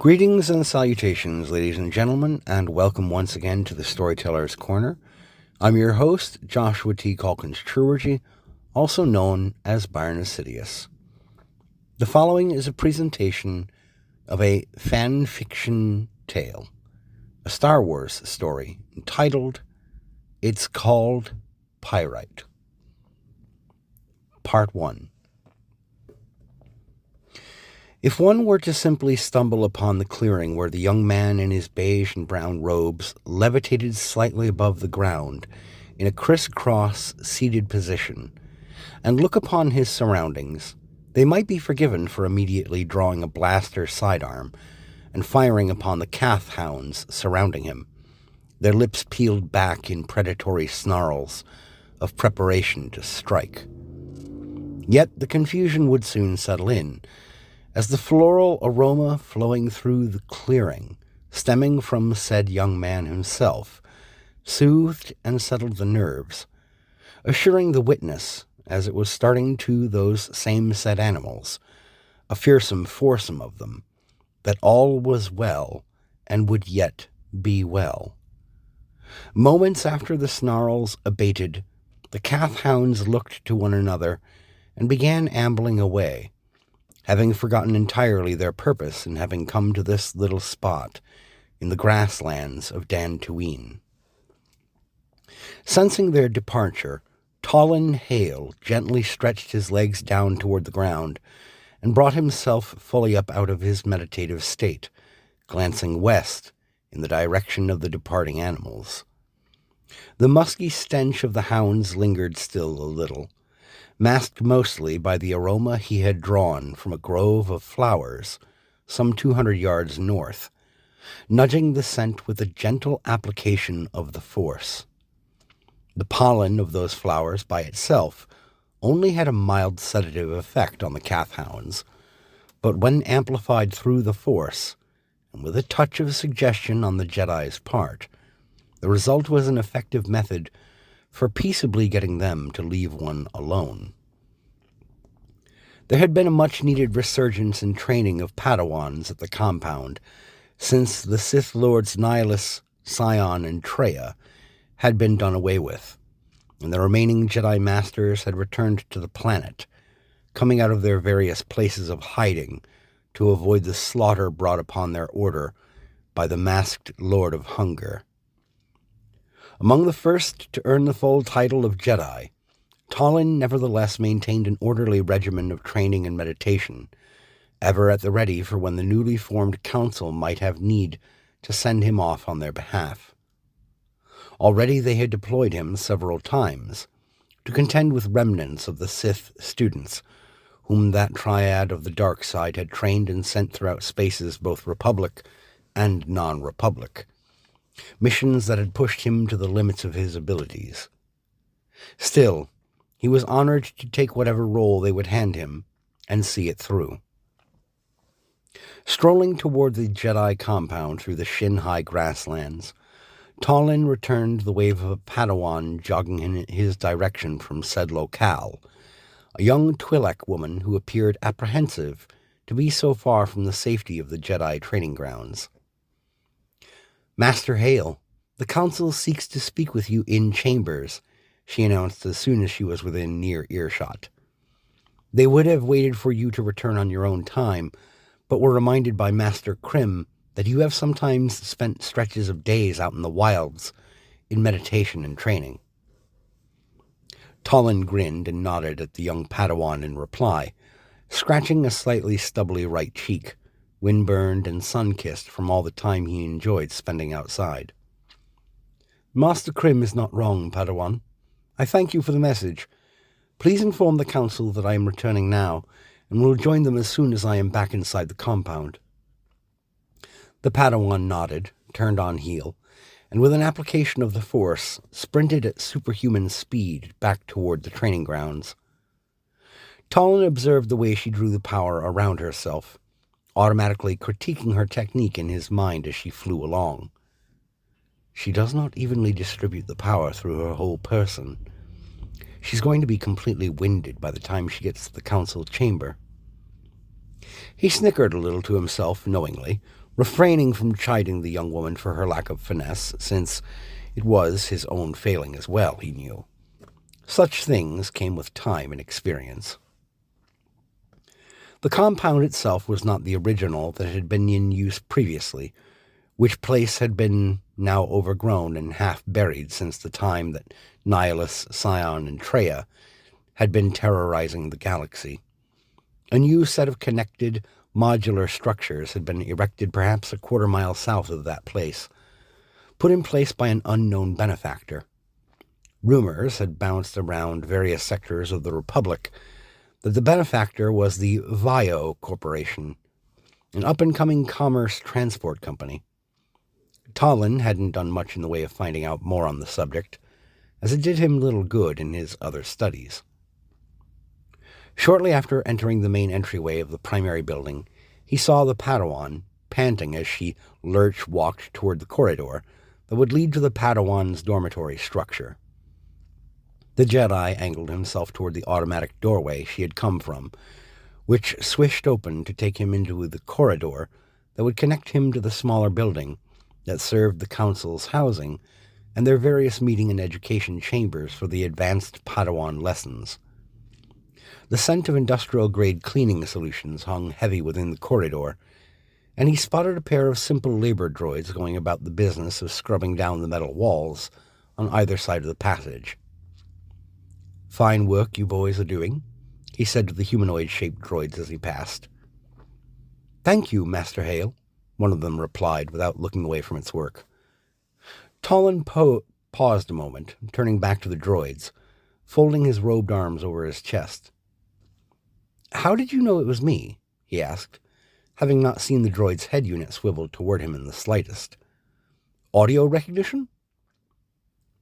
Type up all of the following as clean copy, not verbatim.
Greetings and salutations, ladies and gentlemen, and welcome once again to the Storyteller's Corner. I'm your host, Joshua T Calkins-Treworgy, also known as Byron Assidious. The following is a presentation of a fanfiction tale, a Star Wars story entitled It's Called Pyrite. Part 1. If one were to simply stumble upon the clearing where the young man in his beige and brown robes levitated slightly above the ground in a crisscross seated position, and look upon his surroundings, they might be forgiven for immediately drawing a blaster sidearm and firing upon the calf hounds surrounding him, their lips peeled back in predatory snarls of preparation to strike. Yet the confusion would soon settle in, as the floral aroma flowing through the clearing, stemming from said young man himself, soothed and settled the nerves, assuring the witness, as it was starting to those same said animals, a fearsome foursome of them, that all was well and would yet be well. Moments after the snarls abated, the calf hounds looked to one another and began ambling away, having forgotten entirely their purpose in having come to this little spot in the grasslands of Dantooine. Sensing their departure, Talon Hale gently stretched his legs down toward the ground and brought himself fully up out of his meditative state, glancing west in the direction of the departing animals. The musky stench of the hounds lingered still a little, masked mostly by the aroma he had drawn from a grove of flowers some 200 yards north, nudging the scent with a gentle application of the force. The pollen of those flowers by itself only had a mild sedative effect on the calf hounds, but when amplified through the force, and with a touch of suggestion on the Jedi's part, the result was an effective method for peaceably getting them to leave one alone. There had been a much-needed resurgence in training of Padawans at the compound since the Sith Lords Nihilus, Sion, and Treya had been done away with, and the remaining Jedi Masters had returned to the planet, coming out of their various places of hiding to avoid the slaughter brought upon their order by the masked Lord of Hunger. Among the first to earn the full title of Jedi, Talon nevertheless maintained an orderly regimen of training and meditation, ever at the ready for when the newly formed council might have need to send him off on their behalf. Already they had deployed him several times to contend with remnants of the Sith students, whom that triad of the dark side had trained and sent throughout spaces both Republic and non-Republic, missions that had pushed him to the limits of his abilities. Still, he was honored to take whatever role they would hand him and see it through. Strolling toward the Jedi compound through the shin-high grasslands, Talon returned the wave of a Padawan jogging in his direction from said locale, a young Twi'lek woman who appeared apprehensive to be so far from the safety of the Jedi training grounds. "Master Hale, the council seeks to speak with you in chambers," she announced as soon as she was within near earshot. "They would have waited for you to return on your own time, but were reminded by Master Krim that you have sometimes spent stretches of days out in the wilds in meditation and training." Talon grinned and nodded at the young Padawan in reply, scratching a slightly stubbly right cheek, windburned and sun-kissed from all the time he enjoyed spending outside. "Master Krim is not wrong, Padawan. I thank you for the message. Please inform the council that I am returning now, and will join them as soon as I am back inside the compound." The Padawan nodded, turned on heel, and with an application of the Force, sprinted at superhuman speed back toward the training grounds. Talon observed the way she drew the power around herself, automatically critiquing her technique in his mind as she flew along. She does not evenly distribute the power through her whole person. She's going to be completely winded by the time she gets to the council chamber. He snickered a little to himself knowingly, refraining from chiding the young woman for her lack of finesse, since it was his own failing as well, he knew. Such things came with time and experience. The compound itself was not the original that had been in use previously, which place had been now overgrown and half buried since the time that Nihilus, Scion, and Treya had been terrorizing the galaxy. A new set of connected, modular structures had been erected perhaps a quarter-mile south of that place, put in place by an unknown benefactor. Rumors had bounced around various sectors of the Republic that the benefactor was the Vio Corporation, an up-and-coming commerce transport company. Talon hadn't done much in the way of finding out more on the subject, as it did him little good in his other studies. Shortly after entering the main entryway of the primary building, he saw the Padawan, panting as she lurch-walked toward the corridor that would lead to the Padawan's dormitory structure. The Jedi angled himself toward the automatic doorway she had come from, which swished open to take him into the corridor that would connect him to the smaller building that served the Council's housing and their various meeting and education chambers for the advanced Padawan lessons. The scent of industrial-grade cleaning solutions hung heavy within the corridor, and he spotted a pair of simple labor droids going about the business of scrubbing down the metal walls on either side of the passage. "Fine work you boys are doing," he said to the humanoid-shaped droids as he passed. "Thank you, Master Hale," one of them replied without looking away from its work. Talon paused a moment, turning back to the droids, folding his robed arms over his chest. "How did you know it was me?" he asked, having not seen the droid's head unit swivel toward him in the slightest. "Audio recognition?"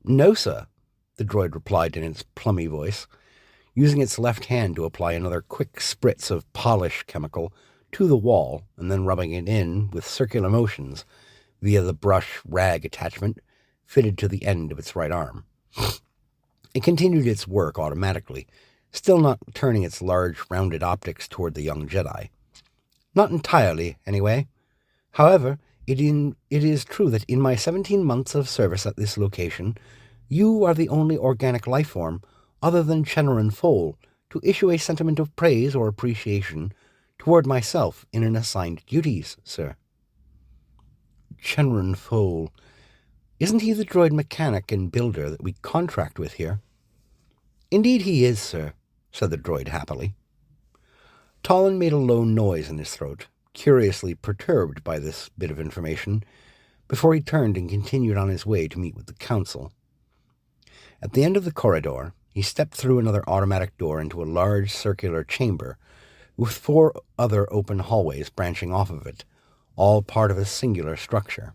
"No, sir," the droid replied in its plummy voice, using its left hand to apply another quick spritz of polish chemical to the wall and then rubbing it in with circular motions via the brush rag attachment fitted to the end of its right arm. It continued its work automatically, still not turning its large, rounded optics toward the young Jedi. "Not entirely, anyway. However, it is true that in my 17 months of service at this location, you are the only organic life form, other than Chenneran Foal, to issue a sentiment of praise or appreciation toward myself in an assigned duties, sir." Chenneran Foal. Isn't he the droid mechanic and builder that we contract with here? "Indeed he is, sir," said the droid happily. Talon made a low noise in his throat, curiously perturbed by this bit of information, before he turned and continued on his way to meet with the Council. At the end of the corridor, he stepped through another automatic door into a large circular chamber, with 4 other open hallways branching off of it, all part of a singular structure.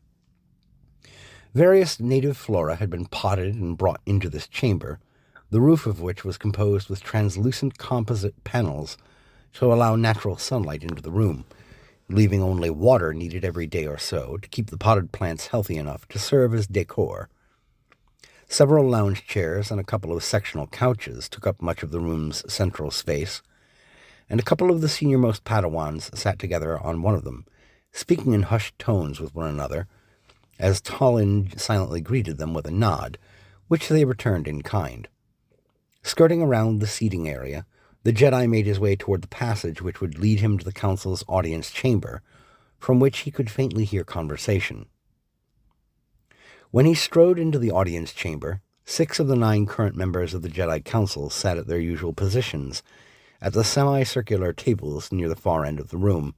Various native flora had been potted and brought into this chamber, the roof of which was composed with translucent composite panels to allow natural sunlight into the room, leaving only water needed every day or so to keep the potted plants healthy enough to serve as decor. Several lounge chairs and a couple of sectional couches took up much of the room's central space, and a couple of the senior-most Padawans sat together on one of them, speaking in hushed tones with one another, as Talon silently greeted them with a nod, which they returned in kind. Skirting around the seating area, the Jedi made his way toward the passage which would lead him to the Council's audience chamber, from which he could faintly hear conversation. When he strode into the audience chamber, 6 of the 9 current members of the Jedi Council sat at their usual positions, at the semicircular tables near the far end of the room,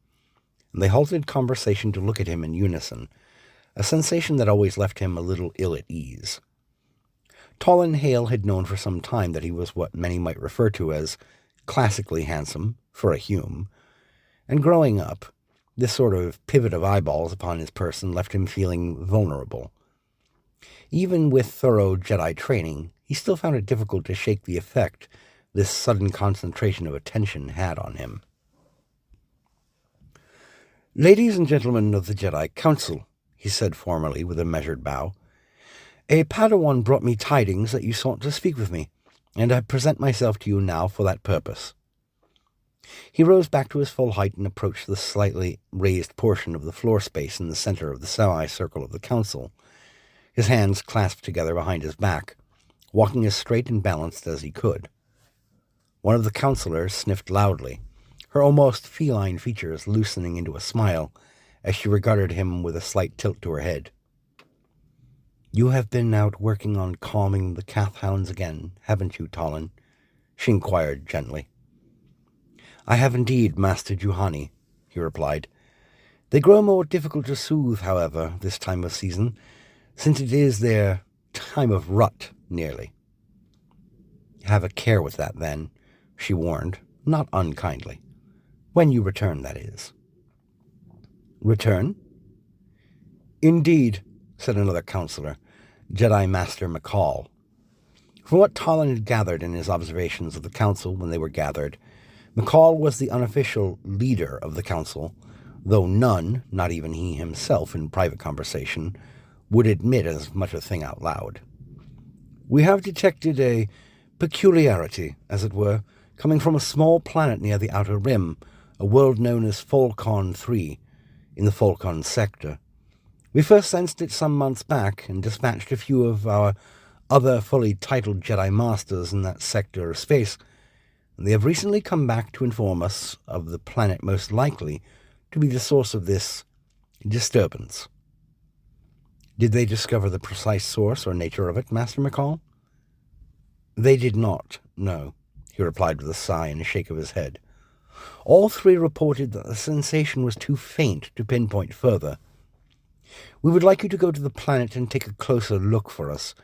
and they halted conversation to look at him in unison, a sensation that always left him a little ill at ease. Talon Hale had known for some time that he was what many might refer to as classically handsome, for a Hume, and growing up, this sort of pivot of eyeballs upon his person left him feeling vulnerable. Even with thorough Jedi training, he still found it difficult to shake the effect this sudden concentration of attention had on him. "Ladies and gentlemen of the Jedi Council," he said formally with a measured bow, "a Padawan brought me tidings that you sought to speak with me, and I present myself to you now for that purpose." He rose back to his full height and approached the slightly raised portion of the floor space in the center of the semicircle of the council, his hands clasped together behind his back, walking as straight and balanced as he could. One of the councillors sniffed loudly, her almost feline features loosening into a smile as she regarded him with a slight tilt to her head. "You have been out working on calming the calf-hounds again, haven't you, Talon?" she inquired gently. "I have indeed, Master Juhani," he replied. "They grow more difficult to soothe, however, this time of season, since it is their time of rut, nearly." "Have a care with that, then," she warned, not unkindly. "When you return, that is." "Return?" "Indeed," said another counselor, Jedi Master McCall. From what Talon had gathered in his observations of the council when they were gathered, McCall was the unofficial leader of the council, though none, not even he himself in private conversation, would admit as much a thing out loud. "We have detected a peculiarity, as it were, coming from a small planet near the Outer Rim, a world known as Falcon 3, in the Falcon sector. We first sensed it some months back and dispatched a few of our other fully titled Jedi Masters in that sector of space. They have recently come back to inform us of the planet most likely to be the source of this disturbance." "Did they discover the precise source or nature of it, Master McCall?" "They did not, no," he replied with a sigh and a shake of his head. "All three reported that the sensation was too faint to pinpoint further. We would like you to go to the planet and take a closer look for us.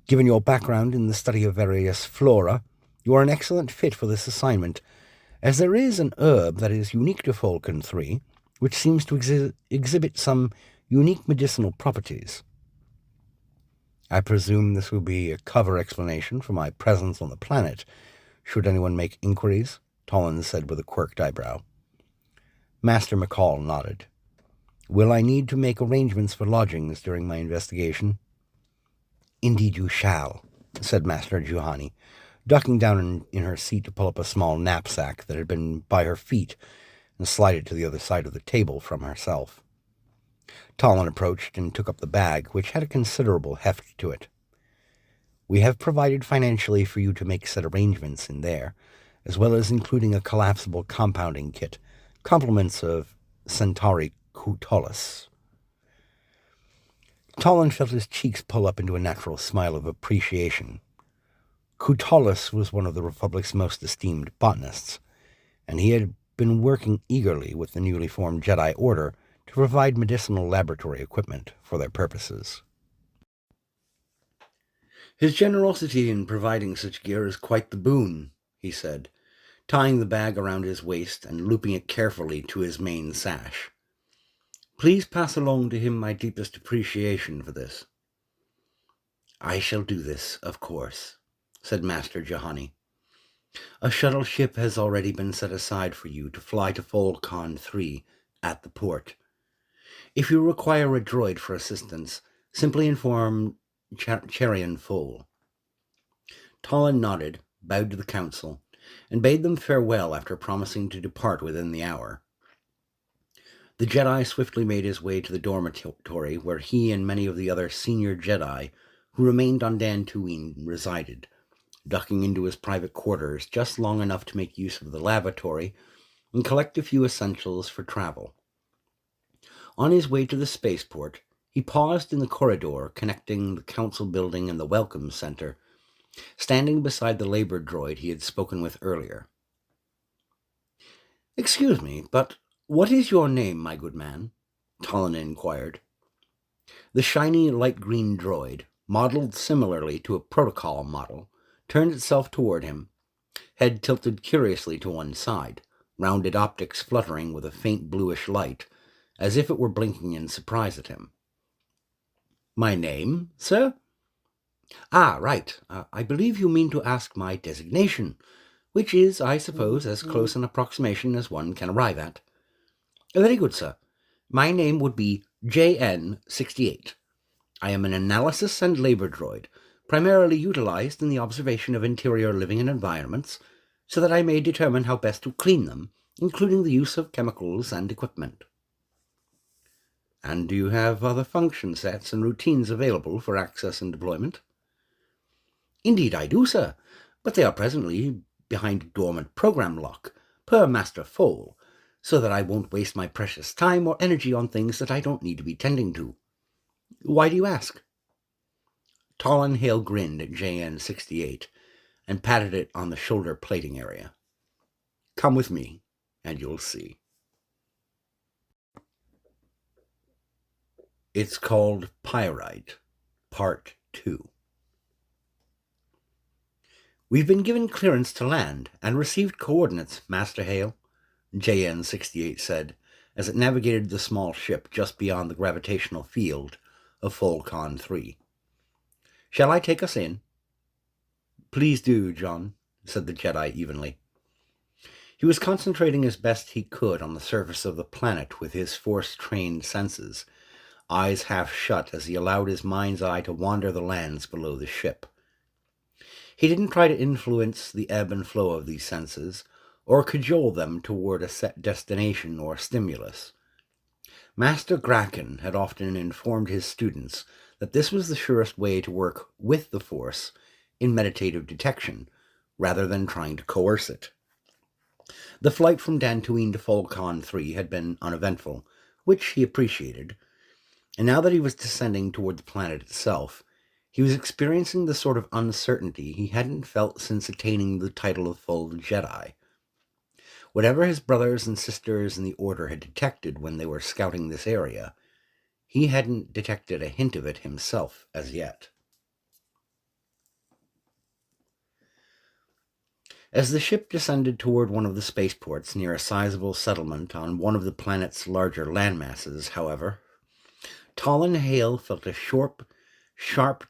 Given your background in the study of various flora, you are an excellent fit for this assignment, as there is an herb that is unique to Falcon 3, which seems to exhibit some unique medicinal properties." "I presume this will be a cover explanation for my presence on the planet, should anyone make inquiries," Talon said with a quirked eyebrow. Master McCall nodded. "Will I need to make arrangements for lodgings during my investigation?" "Indeed you shall," said Master Juhani, ducking down in her seat to pull up a small knapsack that had been by her feet and slide it to the other side of the table from herself. Talon approached and took up the bag, which had a considerable heft to it. "We have provided financially for you to make said arrangements in there, as well as including a collapsible compounding kit, compliments of Centauri Cutolus." Talon felt his cheeks pull up into a natural smile of appreciation. Cutolus was one of the Republic's most esteemed botanists, and he had been working eagerly with the newly formed Jedi Order to provide medicinal laboratory equipment for their purposes. "His generosity in providing such gear is quite the boon," he said, tying the bag around his waist and looping it carefully to his main sash. "Please pass along to him my deepest appreciation for this." "I shall do this, of course," said Master Juhani. "A shuttle ship has already been set aside for you to fly to Falcon 3 at the port. If you require a droid for assistance, simply inform Cherian Foal." Talon nodded, bowed to the council, and bade them farewell after promising to depart within the hour. The Jedi swiftly made his way to the dormitory where he and many of the other senior Jedi who remained on Dantooine resided, ducking into his private quarters just long enough to make use of the lavatory and collect a few essentials for travel. On his way to the spaceport, he paused in the corridor connecting the council building and the welcome center, standing beside the labor droid he had spoken with earlier. "Excuse me, but what is your name, my good man?" Talon inquired. The shiny light green droid, modeled similarly to a protocol model, turned itself toward him, head tilted curiously to one side, rounded optics fluttering with a faint bluish light, as if it were blinking in surprise at him. "My name, sir? Ah, right. I believe you mean to ask my designation, which is, I suppose, as close an approximation as one can arrive at. Very good, sir. My name would be JN-68. I am an analysis and labor droid, primarily utilized in the observation of interior living and environments, so that I may determine how best to clean them, including the use of chemicals and equipment. And do you have other function sets and routines available for access and deployment? Indeed I do, sir, but they are presently behind dormant program lock, per Master Foal, so that I won't waste my precious time or energy on things that I don't need to be tending to. Why do you ask? Tallon Hale grinned at JN-68 and patted it on the shoulder plating area. Come with me, and you'll see. It's called Pyrite, Part 2. We've been given clearance to land and received coordinates, Master Hale, JN-68 said, as it navigated the small ship just beyond the gravitational field of Folcon 3. Shall I take us in? Please do, John, said the Jedi evenly. He was concentrating as best he could on the surface of the planet with his force-trained senses, eyes half shut as he allowed his mind's eye to wander the lands below the ship. He didn't try to influence the ebb and flow of these senses, or cajole them toward a set destination or stimulus. Master Graken had often informed his students that this was the surest way to work with the Force in meditative detection, rather than trying to coerce it. The flight from Dantooine to Folcon 3 had been uneventful, which he appreciated, and now that he was descending toward the planet itself, he was experiencing the sort of uncertainty he hadn't felt since attaining the title of full Jedi. Whatever his brothers and sisters in the Order had detected when they were scouting this area, he hadn't detected a hint of it himself as yet. As the ship descended toward one of the spaceports near a sizable settlement on one of the planet's larger landmasses, however, Tallon Hale felt a sharp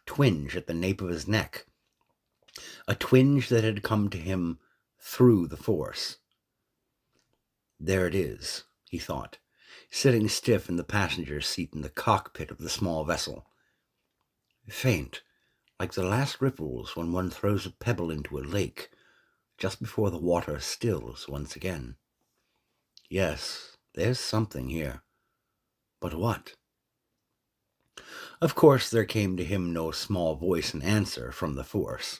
twinge at the nape of his neck, a twinge that had come to him through the Force. There it is, he thought, sitting stiff in the passenger's seat in the cockpit of the small vessel. Faint, like the last ripples when one throws a pebble into a lake, just before the water stills once again. Yes, there's something here. But what? Of course, there came to him no small voice in answer from the Force.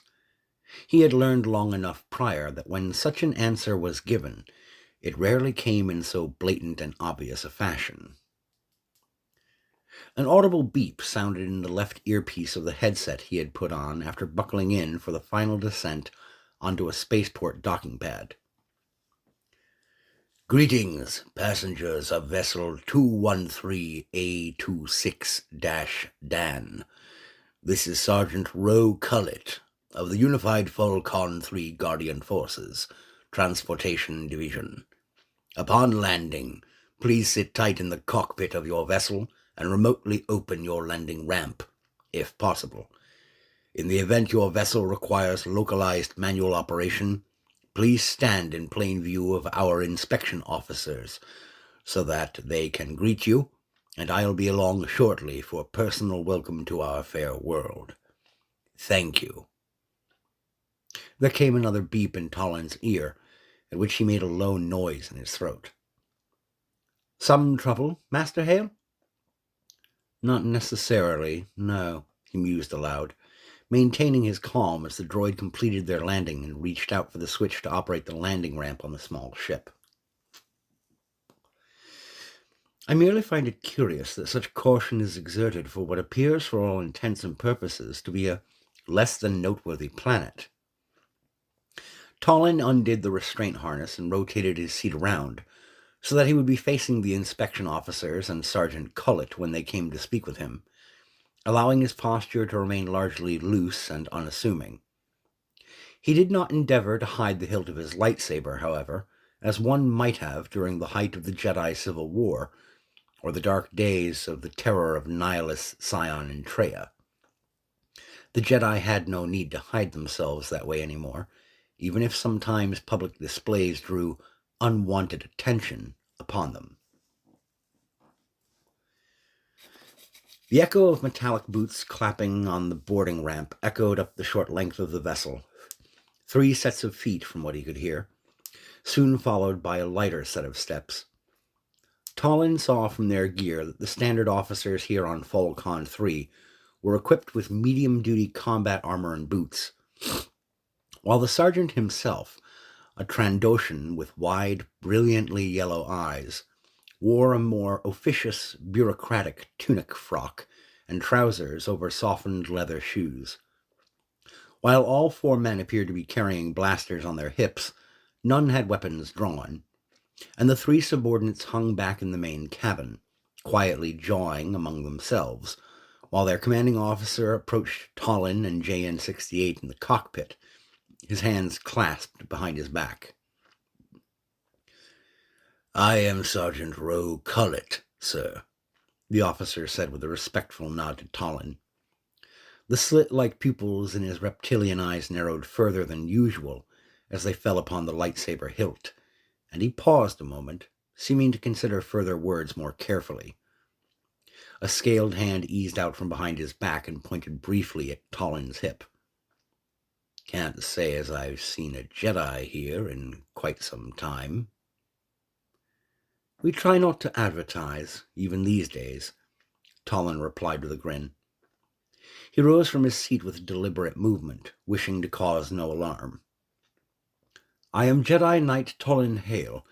He had learned long enough prior that when such an answer was given, it rarely came in so blatant and obvious a fashion. An audible beep sounded in the left earpiece of the headset he had put on after buckling in for the final descent onto a spaceport docking pad. Greetings, passengers of vessel 213A26-Dan. This is Sergeant Roe Cullett of the Unified Folcon 3 Guardian Forces, Transportation Division. Upon landing, please sit tight in the cockpit of your vessel and remotely open your landing ramp, if possible. In the event your vessel requires localized manual operation, please stand in plain view of our inspection officers so that they can greet you, and I'll be along shortly for a personal welcome to our fair world. Thank you. There came another beep in Tallon's ear, at which he made a low noise in his throat. Some trouble, Master Hale? Not necessarily, no, he mused aloud, maintaining his calm as the droid completed their landing and reached out for the switch to operate the landing ramp on the small ship. I merely find it curious that such caution is exerted for what appears for all intents and purposes to be a less than noteworthy planet. Tallon undid the restraint harness and rotated his seat around, so that he would be facing the inspection officers and Sergeant Cullett when they came to speak with him, allowing his posture to remain largely loose and unassuming. He did not endeavor to hide the hilt of his lightsaber, however, as one might have during the height of the Jedi Civil War, or the dark days of the terror of Nihilus, Sion, and Traya. The Jedi had no need to hide themselves that way anymore, even if sometimes public displays drew unwanted attention upon them. The echo of metallic boots clapping on the boarding ramp echoed up the short length of the vessel, 3 sets of feet from what he could hear, soon followed by a lighter set of steps. Tallinn saw from their gear that the standard officers here on Falcon 3 were equipped with medium-duty combat armor and boots, while the sergeant himself, a Trandoshan with wide, brilliantly yellow eyes, wore a more officious, bureaucratic tunic frock and trousers over softened leather shoes. While all 4 men appeared to be carrying blasters on their hips, none had weapons drawn, and the 3 subordinates hung back in the main cabin, quietly jawing among themselves, while their commanding officer approached Tallinn and JN-68 in the cockpit, his hands clasped behind his back. "I am Sergeant Roe Cullet, sir," the officer said with a respectful nod to Tallinn. The slit-like pupils in his reptilian eyes narrowed further than usual as they fell upon the lightsaber hilt, and he paused a moment, seeming to consider further words more carefully. A scaled hand eased out from behind his back and pointed briefly at Tallinn's hip. "Can't say as I've seen a Jedi here in quite some time." "We try not to advertise, even these days," Tallinn replied with a grin. He rose from his seat with deliberate movement, wishing to cause no alarm. "I am Jedi Knight Tallinn Hale,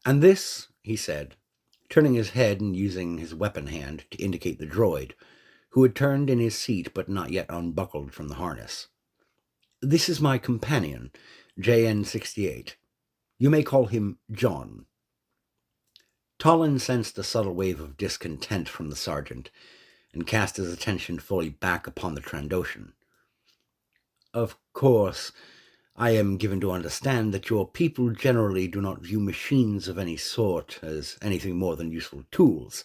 and this," he said, turning his head and using his weapon hand to indicate the droid, who had turned in his seat but not yet unbuckled from the harness. "This is my companion, JN-68. You may call him John." Tallinn sensed a subtle wave of discontent from the sergeant, and cast his attention fully back upon the Trandoshan. "Of course, I am given to understand that your people generally do not view machines of any sort as anything more than useful tools,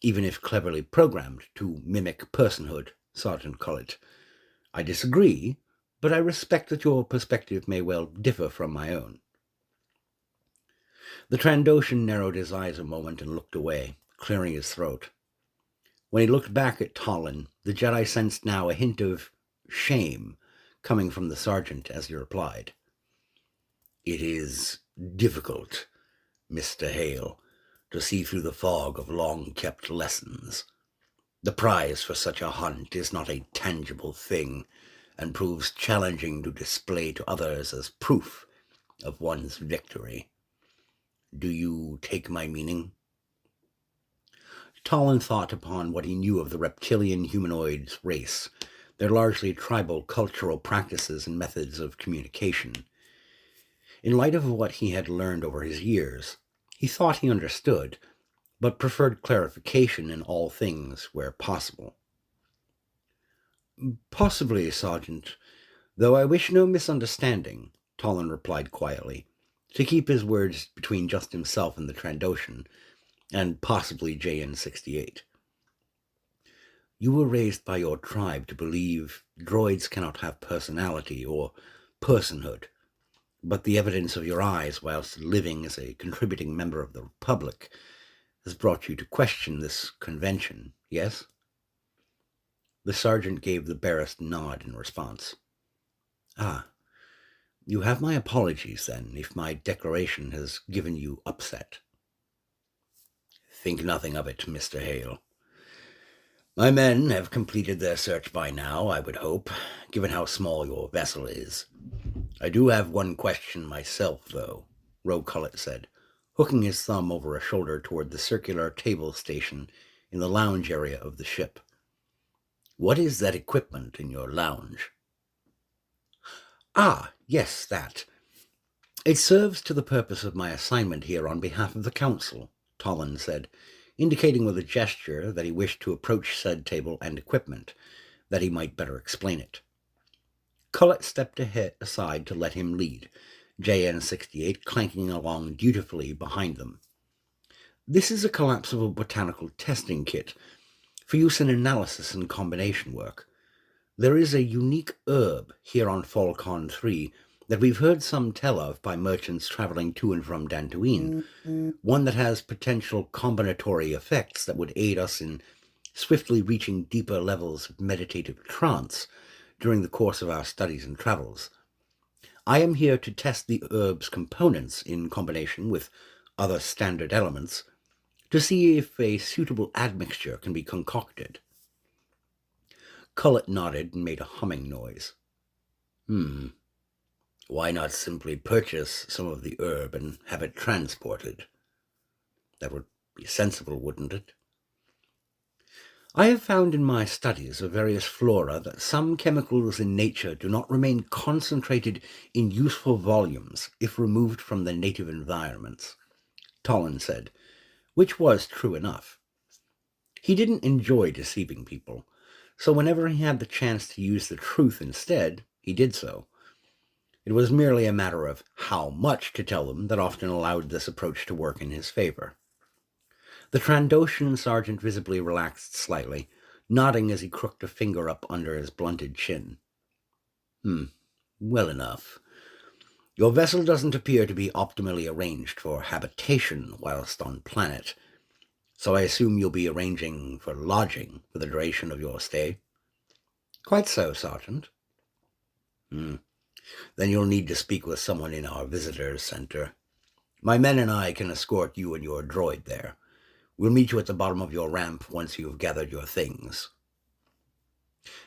even if cleverly programmed to mimic personhood, Sergeant Cullet. I disagree, but I respect that your perspective may well differ from my own." The Trandoshan narrowed his eyes a moment and looked away, clearing his throat. When he looked back at Tallinn, the Jedi sensed now a hint of shame coming from the sergeant as he replied. "It is difficult, Mr. Hale, to see through the fog of long-kept lessons. The prize for such a hunt is not a tangible thing, and proves challenging to display to others as proof of one's victory. Do you take my meaning?" Tallinn thought upon what he knew of the reptilian humanoids race, their largely tribal cultural practices and methods of communication. In light of what he had learned over his years, he thought he understood, but preferred clarification in all things where possible. "Possibly, Sergeant, though I wish no misunderstanding," Tallinn replied quietly, to keep his words between just himself and the Trandoshan, and possibly JN-68. "You were raised by your tribe to believe droids cannot have personality or personhood, but the evidence of your eyes whilst living as a contributing member of the Republic has brought you to question this convention, yes?" The sergeant gave the barest nod in response. "Ah, you have my apologies, then, if my declaration has given you upset." "Think nothing of it, Mr. Hale. My men have completed their search by now, I would hope, given how small your vessel is. I do have one question myself, though," Roe Cullet said, hooking his thumb over a shoulder toward the circular table station in the lounge area of the ship. "What is that equipment in your lounge?" "Ah, yes, that. It serves to the purpose of my assignment here on behalf of the Council," Tallinn said, indicating with a gesture that he wished to approach said table and equipment, that he might better explain it. Cullet stepped aside to let him lead, JN-68 clanking along dutifully behind them. "This is a collapsible botanical testing kit for use in analysis and combination work. There is a unique herb here on Falcon 3 that we've heard some tell of by merchants traveling to and from Dantooine, one that has potential combinatory effects that would aid us in swiftly reaching deeper levels of meditative trance during the course of our studies and travels. I am here to test the herb's components in combination with other standard elements to see if a suitable admixture can be concocted. Cullet nodded and made a humming noise. Why not simply purchase some of the herb and have it transported? That would be sensible, wouldn't it? I have found in my studies of various flora that some chemicals in nature do not remain concentrated in useful volumes if removed from their native environments, Tollin said, which was true enough. He didn't enjoy deceiving people, so whenever he had the chance to use the truth instead, he did so. It was merely a matter of how much to tell them that often allowed this approach to work in his favor. The Trandoshan sergeant visibly relaxed slightly, nodding as he crooked a finger up under his blunted chin. Well enough. Your vessel doesn't appear to be optimally arranged for habitation whilst on planet, so I assume you'll be arranging for lodging for the duration of your stay? Quite so, Sergeant. Then you'll need to speak with someone in our visitors center. My men and I can escort you and your droid there. We'll meet you at the bottom of your ramp once you've gathered your things.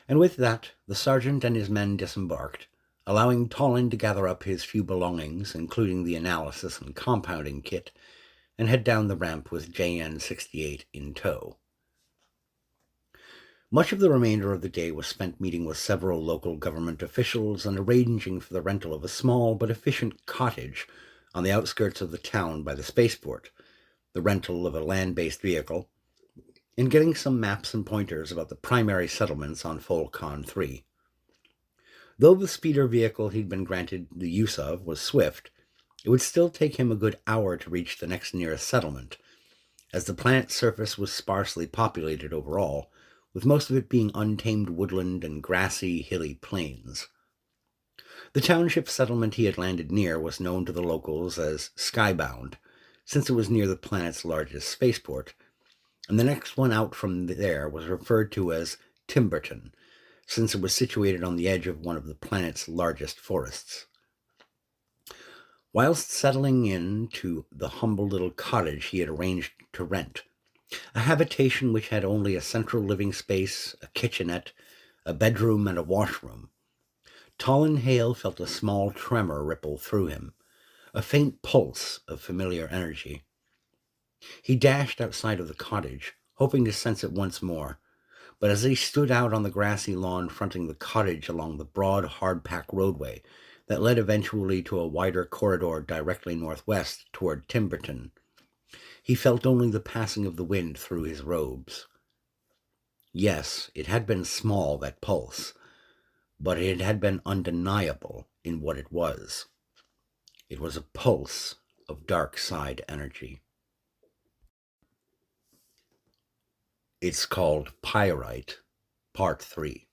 And with that, the sergeant and his men disembarked, allowing Tollin to gather up his few belongings, including the analysis and compounding kit, and head down the ramp with JN-68 in tow. Much of the remainder of the day was spent meeting with several local government officials and arranging for the rental of a small but efficient cottage on the outskirts of the town by the spaceport, the rental of a land-based vehicle, and getting some maps and pointers about the primary settlements on Folcon 3. Though the speeder vehicle he'd been granted the use of was swift, it would still take him a good hour to reach the next nearest settlement, as the planet's surface was sparsely populated overall, with most of it being untamed woodland and grassy, hilly plains. The township settlement he had landed near was known to the locals as Skybound, since it was near the planet's largest spaceport, and the next one out from there was referred to as Timberton, since it was situated on the edge of one of the planet's largest forests. Whilst settling in to the humble little cottage he had arranged to rent, a habitation which had only a central living space, a kitchenette, a bedroom, and a washroom, Tollin Hale felt a small tremor ripple through him, a faint pulse of familiar energy. He dashed outside of the cottage, hoping to sense it once more, but as he stood out on the grassy lawn fronting the cottage along the broad, hard-packed roadway that led eventually to a wider corridor directly northwest toward Timberton, he felt only the passing of the wind through his robes. Yes, it had been small, that pulse, but it had been undeniable in what it was. It was a pulse of dark side energy. It's called Pyrite, Part 3.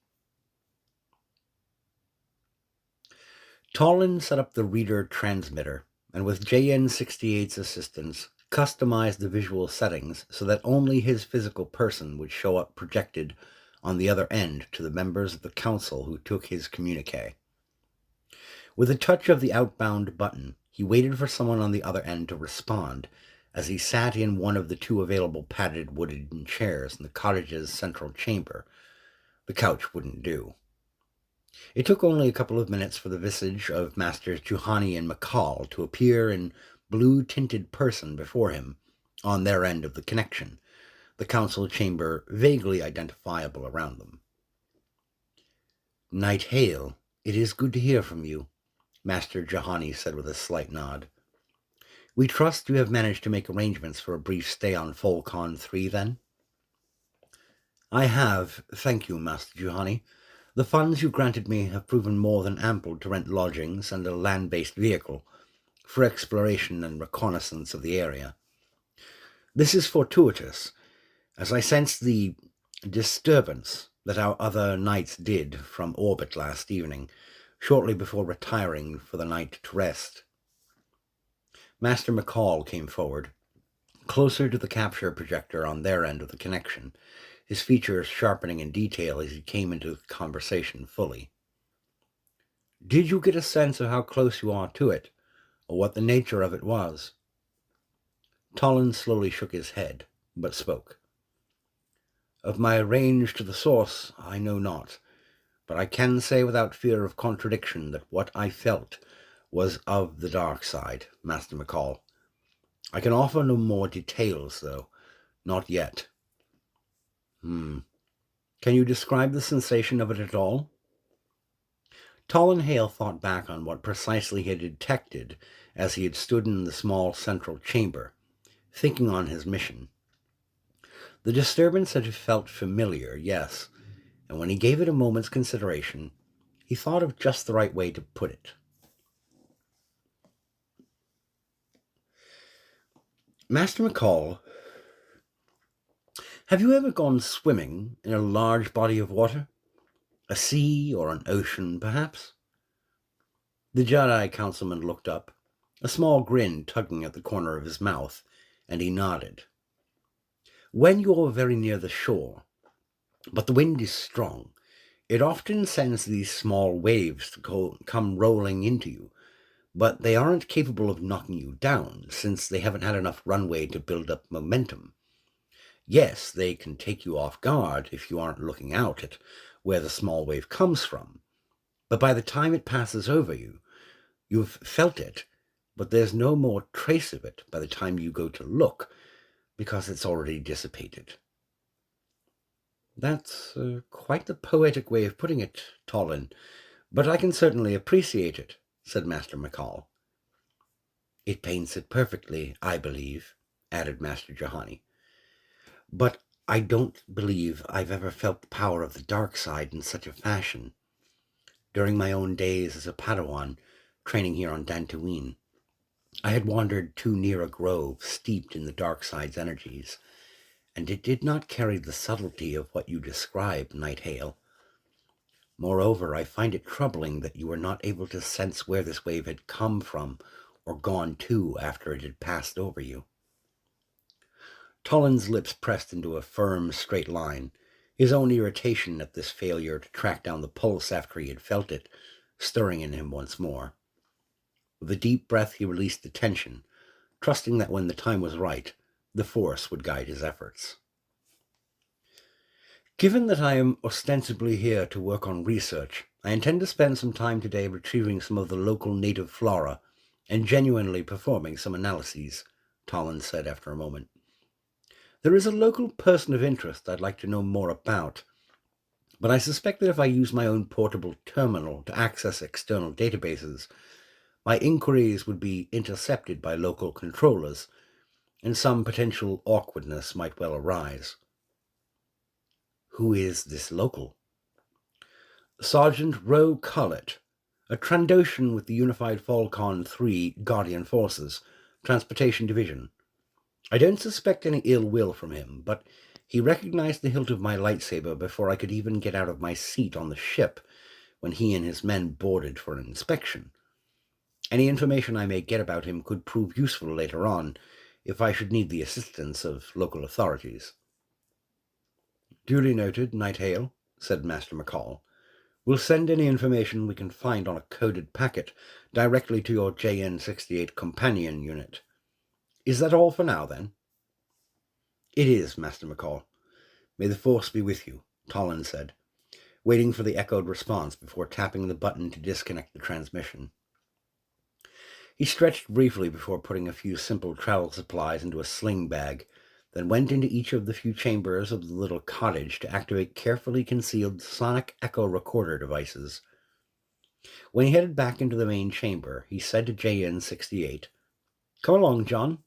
Tollin set up the reader transmitter, and with JN-68's assistance, customized the visual settings so that only his physical person would show up projected on the other end to the members of the council who took his communique. With a touch of the outbound button, he waited for someone on the other end to respond as he sat in one of the two available padded wooden chairs in the cottage's central chamber. The couch wouldn't do. It took only a couple of minutes for the visage of Masters Juhani and McCall to appear in blue-tinted person before him, on their end of the connection, the council chamber vaguely identifiable around them. Knight Hale, it is good to hear from you, Master Juhani said with a slight nod. We trust you have managed to make arrangements for a brief stay on Folcon 3, then? I have, thank you, Master Juhani. The funds you granted me have proven more than ample to rent lodgings and a land-based vehicle for exploration and reconnaissance of the area. This is fortuitous, as I sense the disturbance that our other knights did from orbit last evening, shortly before retiring for the night to rest. Master McCall came forward, closer to the capture projector on their end of the connection, his features sharpening in detail as he came into the conversation fully. Did you get a sense of how close you are to it, or what the nature of it was? Tollen slowly shook his head, but spoke. Of my range to the source, I know not, but I can say without fear of contradiction that what I felt was of the dark side, Master McCall. I can offer no more details, though. Not yet. Can you describe the sensation of it at all? Tollen Hale thought back on what precisely he had detected as he had stood in the small central chamber, thinking on his mission. The disturbance had felt familiar, yes, and when he gave it a moment's consideration, he thought of just the right way to put it. Master McCall, have you ever gone swimming in a large body of water? A sea or an ocean, perhaps? The Jedi councilman looked up, a small grin tugging at the corner of his mouth, and he nodded. When you're very near the shore, but the wind is strong, it often sends these small waves to come rolling into you, but they aren't capable of knocking you down, since they haven't had enough runway to build up momentum. Yes, they can take you off guard if you aren't looking out at where the small wave comes from, but by the time it passes over you, you've felt it, but there's no more trace of it by the time you go to look, because it's already dissipated. That's quite the poetic way of putting it, Tollen, but I can certainly appreciate it, said Master McCall. It paints it perfectly, I believe, added Master Juhani. But I don't believe I've ever felt the power of the dark side in such a fashion. During my own days as a Padawan, training here on Dantooine, I had wandered too near a grove steeped in the dark side's energies, and it did not carry the subtlety of what you describe, Nighthale. Moreover, I find it troubling that you were not able to sense where this wave had come from or gone to after it had passed over you. Tollen's lips pressed into a firm, straight line, his own irritation at this failure to track down the pulse after he had felt it, stirring in him once more. With a deep breath he released the tension, trusting that when the time was right, the Force would guide his efforts. Given that I am ostensibly here to work on research, I intend to spend some time today retrieving some of the local native flora and genuinely performing some analyses, Tollen said after a moment. There is a local person of interest I'd like to know more about, but I suspect that if I use my own portable terminal to access external databases, my inquiries would be intercepted by local controllers, and some potential awkwardness might well arise. Who is this local? Sergeant Roe Collett, a Trandoshan with the Unified Falcon 3 Guardian Forces, Transportation Division. I don't suspect any ill will from him, but he recognized the hilt of my lightsaber before I could even get out of my seat on the ship when he and his men boarded for an inspection. Any information I may get about him could prove useful later on if I should need the assistance of local authorities. Duly noted, Nighthale, said Master McCall. We'll send any information we can find on a coded packet directly to your JN-68 companion unit. Is that all for now, then? It is, Master McCall. May the Force be with you, Tollen said, waiting for the echoed response before tapping the button to disconnect the transmission. He stretched briefly before putting a few simple travel supplies into a sling bag, then went into each of the few chambers of the little cottage to activate carefully concealed sonic echo recorder devices. When he headed back into the main chamber, he said to JN-68, "Come along, John.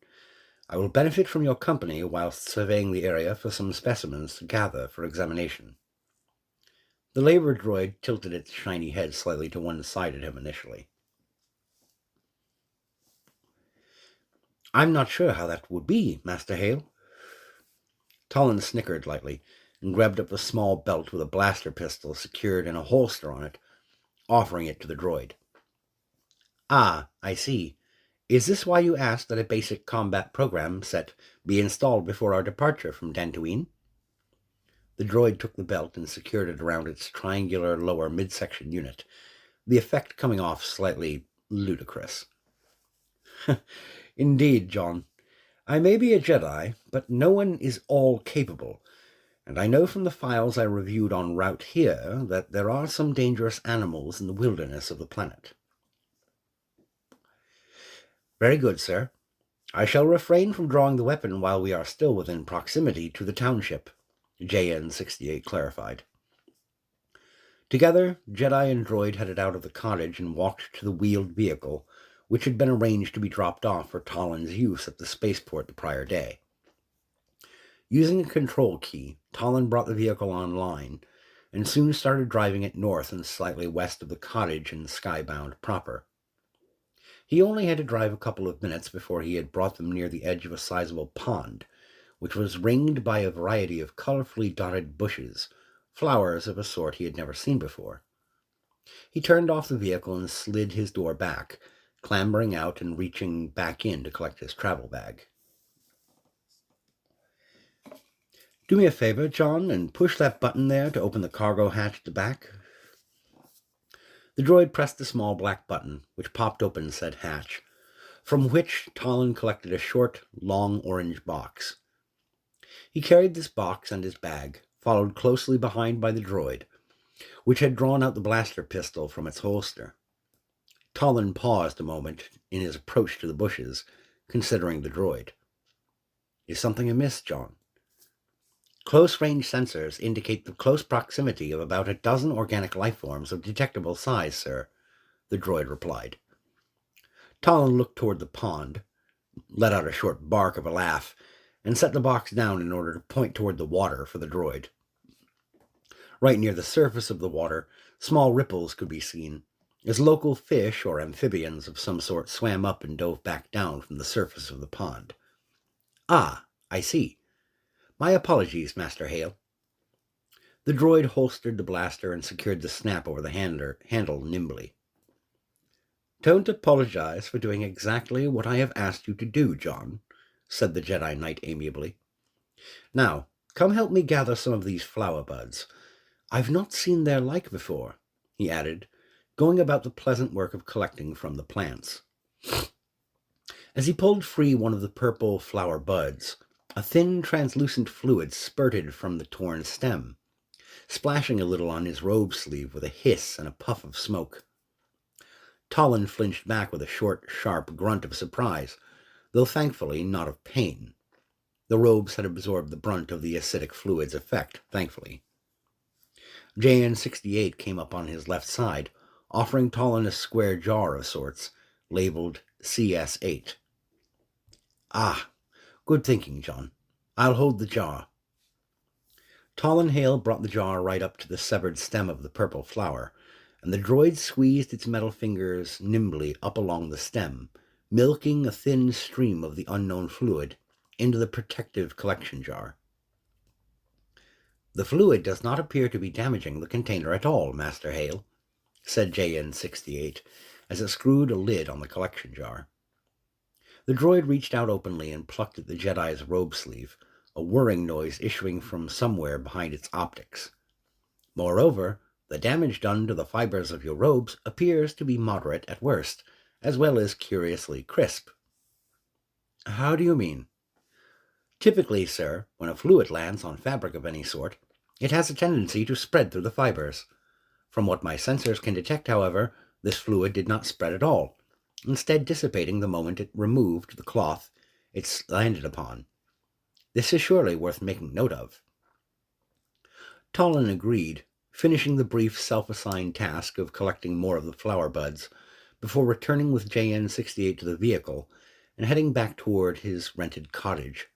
I will benefit from your company whilst surveying the area for some specimens to gather for examination." The labor droid tilted its shiny head slightly to one side at him initially. "I'm not sure how that would be, Master Hale." Tollen snickered lightly and grabbed up a small belt with a blaster pistol secured in a holster on it, offering it to the droid. "Ah, I see. Is this why you asked that a basic combat program set be installed before our departure from Dantooine?" The droid took the belt and secured it around its triangular lower midsection unit, the effect coming off slightly ludicrous. Indeed, John. I may be a Jedi, but no one is all-capable, and I know from the files I reviewed en route here that there are some dangerous animals in the wilderness of the planet. Very good, sir. I shall refrain from drawing the weapon while we are still within proximity to the township, JN-68 clarified. Together, Jedi and droid headed out of the cottage and walked to the wheeled vehicle, which had been arranged to be dropped off for Talon's use at the spaceport the prior day. Using a control key, Talon brought the vehicle online, and soon started driving it north and slightly west of the cottage and Skybound proper. He only had to drive a couple of minutes before he had brought them near the edge of a sizable pond, which was ringed by a variety of colorfully dotted bushes, flowers of a sort he had never seen before. He turned off the vehicle and slid his door back, clambering out and reaching back in to collect his travel bag. Do me a favor, John, and push that button there to open the cargo hatch at the back. The droid pressed the small black button, which popped open said hatch, from which Talon collected a short, long orange box. He carried this box and his bag, followed closely behind by the droid, which had drawn out the blaster pistol from its holster. Talon paused a moment in his approach to the bushes, considering the droid. Is something amiss, John? Close-range sensors indicate the close proximity of about a dozen organic lifeforms of detectable size, sir, the droid replied. Talon looked toward the pond, let out a short bark of a laugh, and set the box down in order to point toward the water for the droid. Right near the surface of the water, small ripples could be seen, as local fish or amphibians of some sort swam up and dove back down from the surface of the pond. Ah, I see. My apologies, Master Hale. The droid holstered the blaster and secured the snap over the handle nimbly. Don't apologize for doing exactly what I have asked you to do, John, said the Jedi Knight amiably. Now, come help me gather some of these flower buds. I've not seen their like before, he added, going about the pleasant work of collecting from the plants. As he pulled free one of the purple flower buds, a thin, translucent fluid spurted from the torn stem, splashing a little on his robe sleeve with a hiss and a puff of smoke. Talon flinched back with a short, sharp grunt of surprise, though thankfully not of pain. The robes had absorbed the brunt of the acidic fluid's effect, thankfully. JN-68 came up on his left side, offering Talon a square jar of sorts, labeled CS8. Ah, good thinking, John. I'll hold the jar. Talon Hale brought the jar right up to the severed stem of the purple flower, and the droid squeezed its metal fingers nimbly up along the stem, milking a thin stream of the unknown fluid into the protective collection jar. The fluid does not appear to be damaging the container at all, Master Hale, said JN-68, as it screwed a lid on the collection jar. The droid reached out openly and plucked at the Jedi's robe sleeve, a whirring noise issuing from somewhere behind its optics. Moreover, the damage done to the fibers of your robes appears to be moderate at worst, as well as curiously crisp. How do you mean? Typically, sir, when a fluid lands on fabric of any sort, it has a tendency to spread through the fibers. From what my sensors can detect, however, this fluid did not spread at all, instead dissipating the moment it removed the cloth it landed upon. This is surely worth making note of. Talon agreed, finishing the brief self-assigned task of collecting more of the flower buds before returning with JN-68 to the vehicle and heading back toward his rented cottage.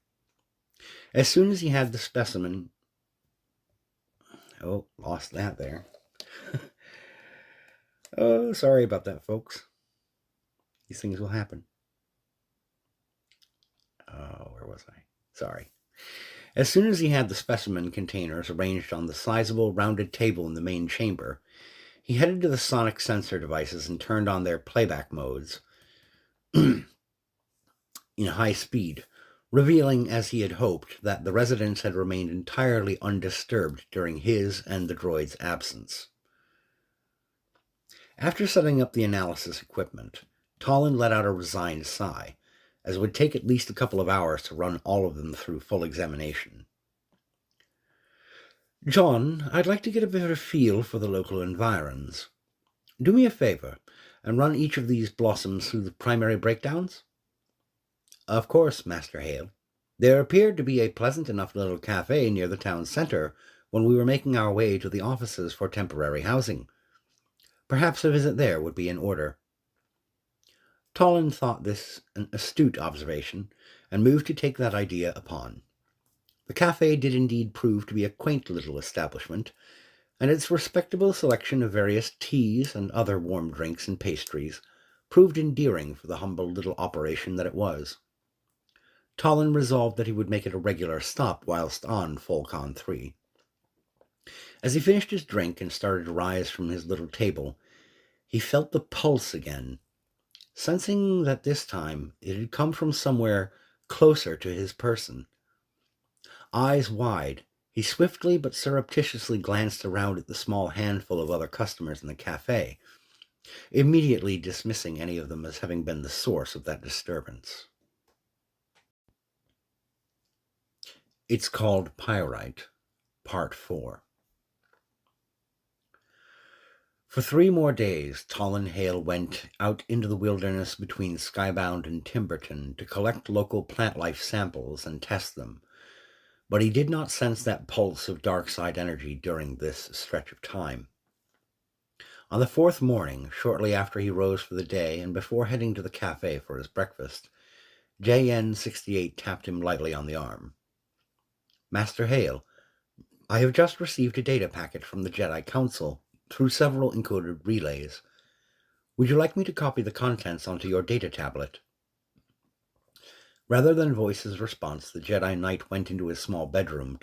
As soon as he had the specimen... Oh, lost that there. Oh, sorry about that, folks. These things will happen. Oh, where was I? Sorry. As soon as he had the specimen containers arranged on the sizable rounded table in the main chamber, he headed to the sonic sensor devices and turned on their playback modes in high speed, revealing, as he had hoped, that the residents had remained entirely undisturbed during his and the droid's absence. After setting up the analysis equipment, Tallon let out a resigned sigh, as it would take at least a couple of hours to run all of them through full examination. John, I'd like to get a better feel for the local environs. Do me a favor, and run each of these blossoms through the primary breakdowns? Of course, Master Hale. There appeared to be a pleasant enough little cafe near the town center when we were making our way to the offices for temporary housing. Perhaps a visit there would be in order. Tallon thought this an astute observation, and moved to take that idea upon. The cafe did indeed prove to be a quaint little establishment, and its respectable selection of various teas and other warm drinks and pastries proved endearing for the humble little operation that it was. Tallon resolved that he would make it a regular stop whilst on Falcon 3. As he finished his drink and started to rise from his little table, he felt the pulse again, sensing that this time it had come from somewhere closer to his person. Eyes wide, he swiftly but surreptitiously glanced around at the small handful of other customers in the cafe, immediately dismissing any of them as having been the source of that disturbance. It's Called Pyrite, Part 4. For 3 more days, Tallon Hale went out into the wilderness between Skybound and Timberton to collect local plant life samples and test them, but he did not sense that pulse of dark side energy during this stretch of time. On the 4th morning, shortly after he rose for the day and before heading to the cafe for his breakfast, JN-68 tapped him lightly on the arm. Master Hale, I have just received a data packet from the Jedi Council through several encoded relays. Would you like me to copy the contents onto your data tablet? Rather than voice his response, the Jedi Knight went into his small bedroom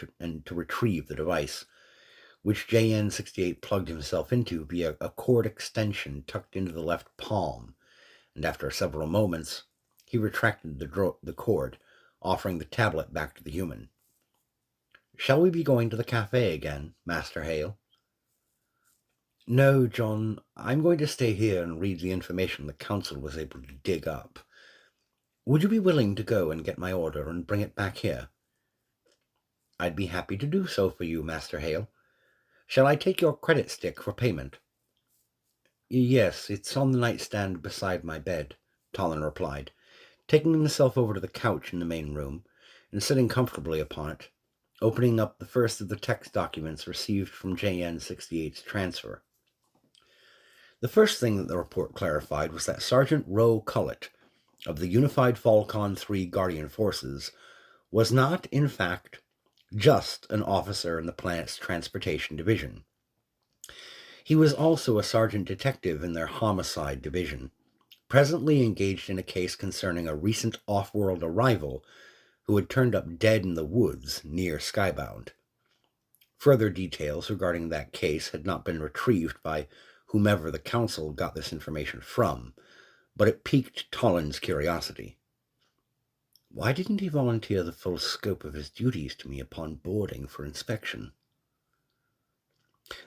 to retrieve the device, which JN-68 plugged himself into via a cord extension tucked into the left palm, and after several moments, he retracted the cord, offering the tablet back to the human. Shall we be going to the cafe again, Master Hale? No, John. I'm going to stay here and read the information the Council was able to dig up. Would you be willing to go and get my order and bring it back here? I'd be happy to do so for you, Master Hale. Shall I take your credit stick for payment? Yes, it's on the nightstand beside my bed, Tallon replied, taking himself over to the couch in the main room and sitting comfortably upon it, opening up the first of the text documents received from JN-68's transfer. The first thing that the report clarified was that Sergeant Roe Cullett of the Unified Falcon 3 Guardian Forces was not, in fact, just an officer in the planet's transportation division. He was also a sergeant detective in their homicide division, presently engaged in a case concerning a recent off-world arrival who had turned up dead in the woods near Skybound. Further details regarding that case had not been retrieved by whomever the Council got this information from, but it piqued Tallon's curiosity. Why didn't he volunteer the full scope of his duties to me upon boarding for inspection?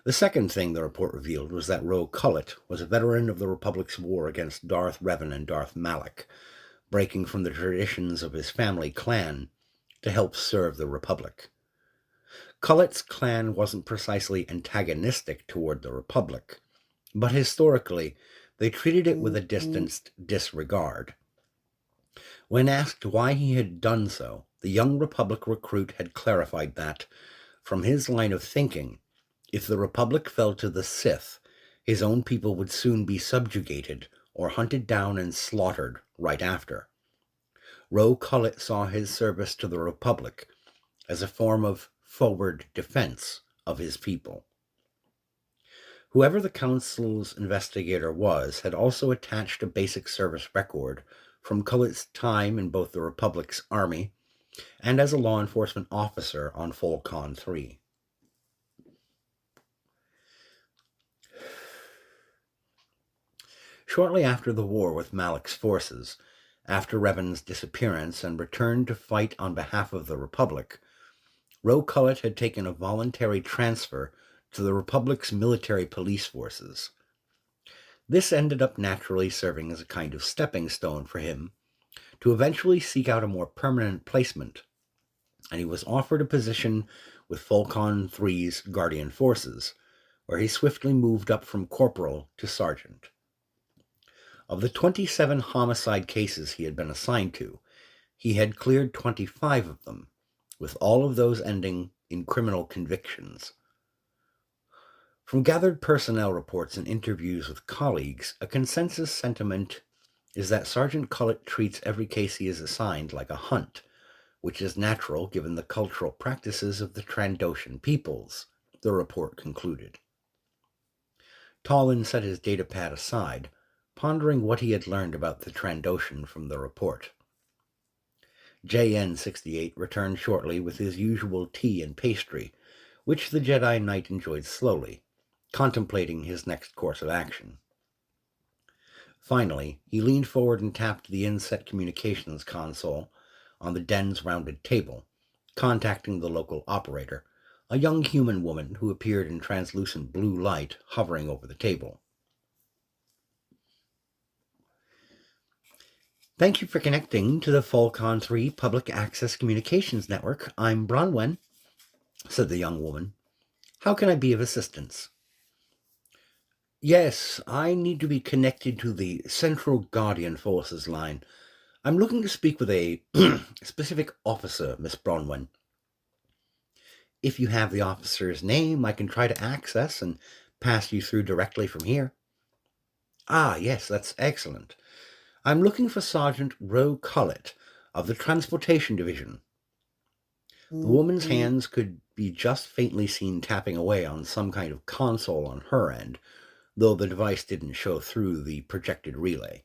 The second thing the report revealed was that Roe Cullett was a veteran of the Republic's war against Darth Revan and Darth Malak, breaking from the traditions of his family clan to help serve the Republic. Cullett's clan wasn't precisely antagonistic toward the Republic, but historically they treated it with a distanced disregard. When asked why he had done so, the young Republic recruit had clarified that, from his line of thinking, if the Republic fell to the Sith, his own people would soon be subjugated or hunted down and slaughtered right after. Roe Cullett saw his service to the Republic as a form of forward defense of his people. Whoever the Council's investigator was had also attached a basic service record from Cullett's time in both the Republic's army and as a law enforcement officer on Falcon 3. Shortly after the war with Malak's forces, after Revan's disappearance and return to fight on behalf of the Republic, Roe Cullett had taken a voluntary transfer to the Republic's military police forces. This ended up naturally serving as a kind of stepping stone for him to eventually seek out a more permanent placement, and he was offered a position with Falcon 3's Guardian Forces, where he swiftly moved up from corporal to sergeant. Of the 27 homicide cases he had been assigned to, he had cleared 25 of them, with all of those ending in criminal convictions. From gathered personnel reports and interviews with colleagues, a consensus sentiment is that Sergeant Cullett treats every case he is assigned like a hunt, which is natural given the cultural practices of the Trandoshan peoples, the report concluded. Tallinn set his datapad aside, pondering what he had learned about the Trandoshan from the report. JN-68 returned shortly with his usual tea and pastry, which the Jedi Knight enjoyed slowly, contemplating his next course of action. Finally, he leaned forward and tapped the inset communications console on the den's rounded table, contacting the local operator, a young human woman who appeared in translucent blue light hovering over the table. Thank you for connecting to the Falcon 3 Public Access Communications Network. I'm Bronwen, said the young woman. How can I be of assistance? Yes, I need to be connected to the Central Guardian Forces line. I'm looking to speak with a specific officer, Miss Bronwen. If you have the officer's name, I can try to access and pass you through directly from here. Ah, yes, that's excellent. I'm looking for Sergeant Roe Cullett of the Transportation Division. The woman's hands could be just faintly seen tapping away on some kind of console on her end, though the device didn't show through the projected relay.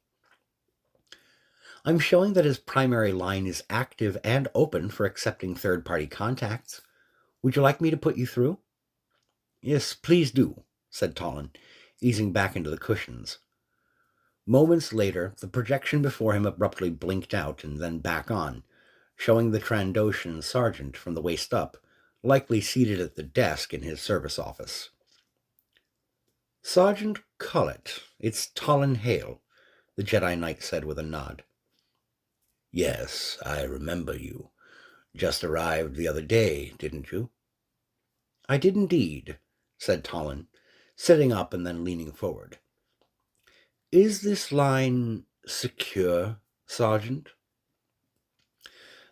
I'm showing that his primary line is active and open for accepting third-party contacts. Would you like me to put you through? Yes, please do, said Tallinn, easing back into the cushions. Moments later, the projection before him abruptly blinked out and then back on, showing the Trandoshan sergeant from the waist up, likely seated at the desk in his service office. Sergeant Cullett, it's Tallinn Hale, the Jedi Knight said with a nod. Yes, I remember you. Just arrived the other day, didn't you? I did indeed, said Tallinn, sitting up and then leaning forward. Is this line secure, Sergeant?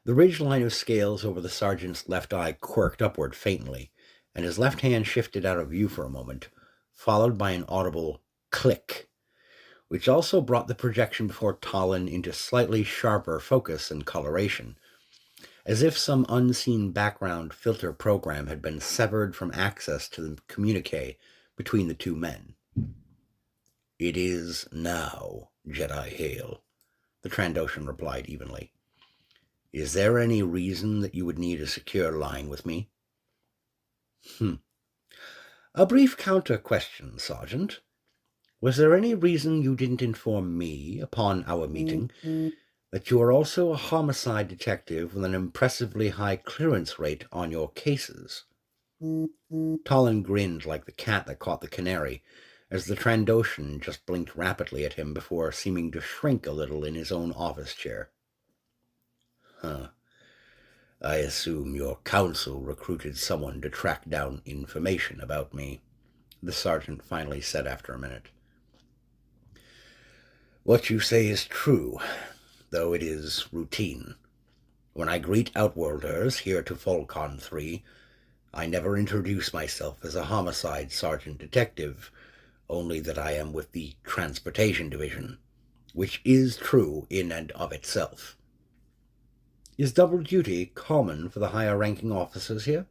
The ridge line of scales over the sergeant's left eye quirked upward faintly, and his left hand shifted out of view for a moment, followed by an audible click, which also brought the projection before Tallinn into slightly sharper focus and coloration, as if some unseen background filter program had been severed from access to the communique between the two men. It is now, Jedi Hale, the Trandoshan replied evenly. Is there any reason that you would need a secure line with me? A brief counter-question, Sergeant. Was there any reason you didn't inform me, upon our meeting, that you are also a homicide detective with an impressively high clearance rate on your cases? Tallinn grinned like the cat that caught the canary, as the Trandoshan just blinked rapidly at him before seeming to shrink a little in his own office chair. I assume your council recruited someone to track down information about me, the sergeant finally said after a minute. What you say is true, though it is routine. When I greet Outworlders here to Falcon 3, I never introduce myself as a homicide sergeant detective, only that I am with the Transportation Division, which is true in and of itself. Is double duty common for the higher-ranking officers here?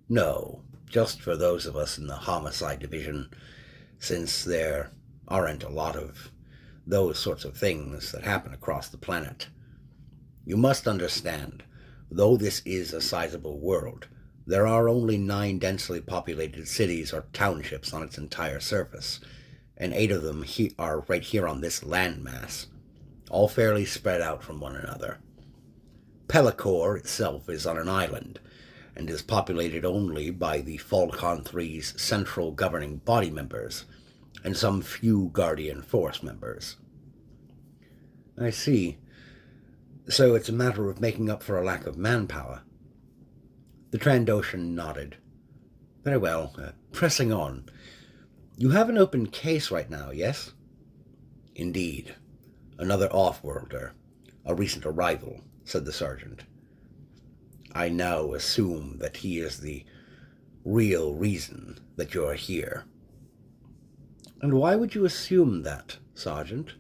No, just for those of us in the Homicide Division, since there aren't a lot of those sorts of things that happen across the planet. You must understand, though this is a sizable world, there are only 9 densely populated cities or townships on its entire surface, and 8 of them are right here on this landmass, all fairly spread out from one another. Pellicor itself is on an island, and is populated only by the Falcon 3's central governing body members, and some few Guardian Force members. I see. So it's a matter of making up for a lack of manpower. The Trandoshan nodded. Very well. Pressing on. You have an open case right now, yes? Indeed. Another off-worlder. A recent arrival, said the sergeant. I now assume that he is the real reason that you're here. And why would you assume that, Sergeant?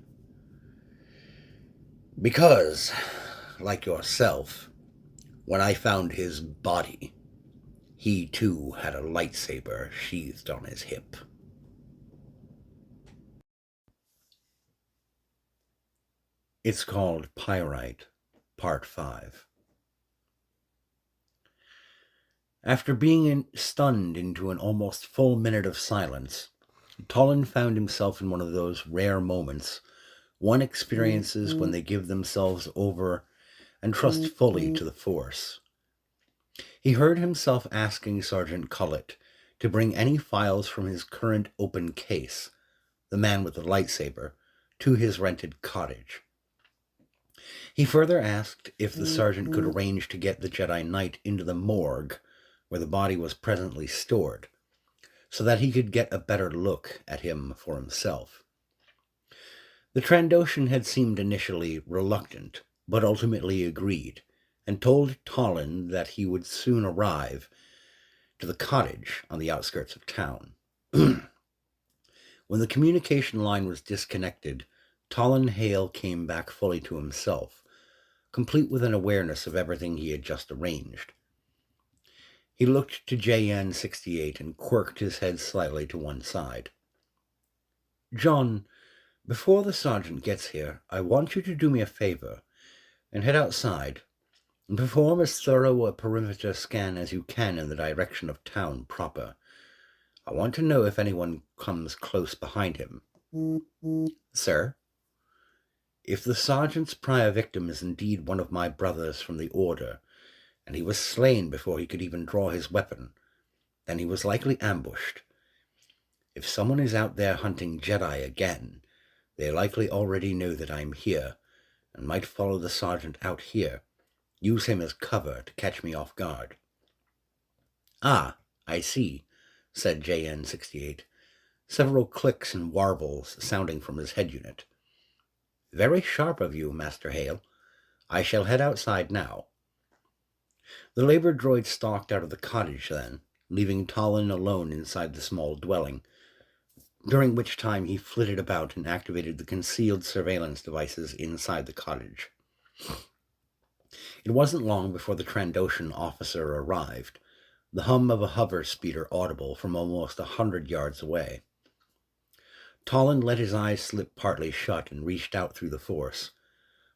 Because, like yourself, when I found his body, he too had a lightsaber sheathed on his hip. It's called Pyrite, Part 5. After being stunned into an almost full minute of silence, Tollin found himself in one of those rare moments one experiences when they give themselves over and trust fully to the Force. He heard himself asking Sergeant Cullett to bring any files from his current open case, the man with the lightsaber, to his rented cottage. He further asked if the sergeant could arrange to get the Jedi Knight into the morgue where the body was presently stored, so that he could get a better look at him for himself. The Trandoshan had seemed initially reluctant, but ultimately agreed, and told Tollin that he would soon arrive to the cottage on the outskirts of town. When the communication line was disconnected, Tollin Hale came back fully to himself, complete with an awareness of everything he had just arranged. He looked to JN-68 and quirked his head slightly to one side. John, before the sergeant gets here, I want you to do me a favor and head outside and perform as thorough a perimeter scan as you can in the direction of town proper. I want to know if anyone comes close behind him. Sir? If the sergeant's prior victim is indeed one of my brothers from the Order, and he was slain before he could even draw his weapon, then he was likely ambushed. If someone is out there hunting Jedi again, they likely already know that I'm here, and might follow the sergeant out here, use him as cover to catch me off guard. Ah, I see, said JN-68, several clicks and warbles sounding from his head unit. Very sharp of you, Master Hale. I shall head outside now. The labor droid stalked out of the cottage then, leaving Tollin alone inside the small dwelling, during which time he flitted about and activated the concealed surveillance devices inside the cottage. It wasn't long before the Trandoshan officer arrived, the hum of a hover speeder audible from almost 100 yards away. Tollin let his eyes slip partly shut and reached out through the Force,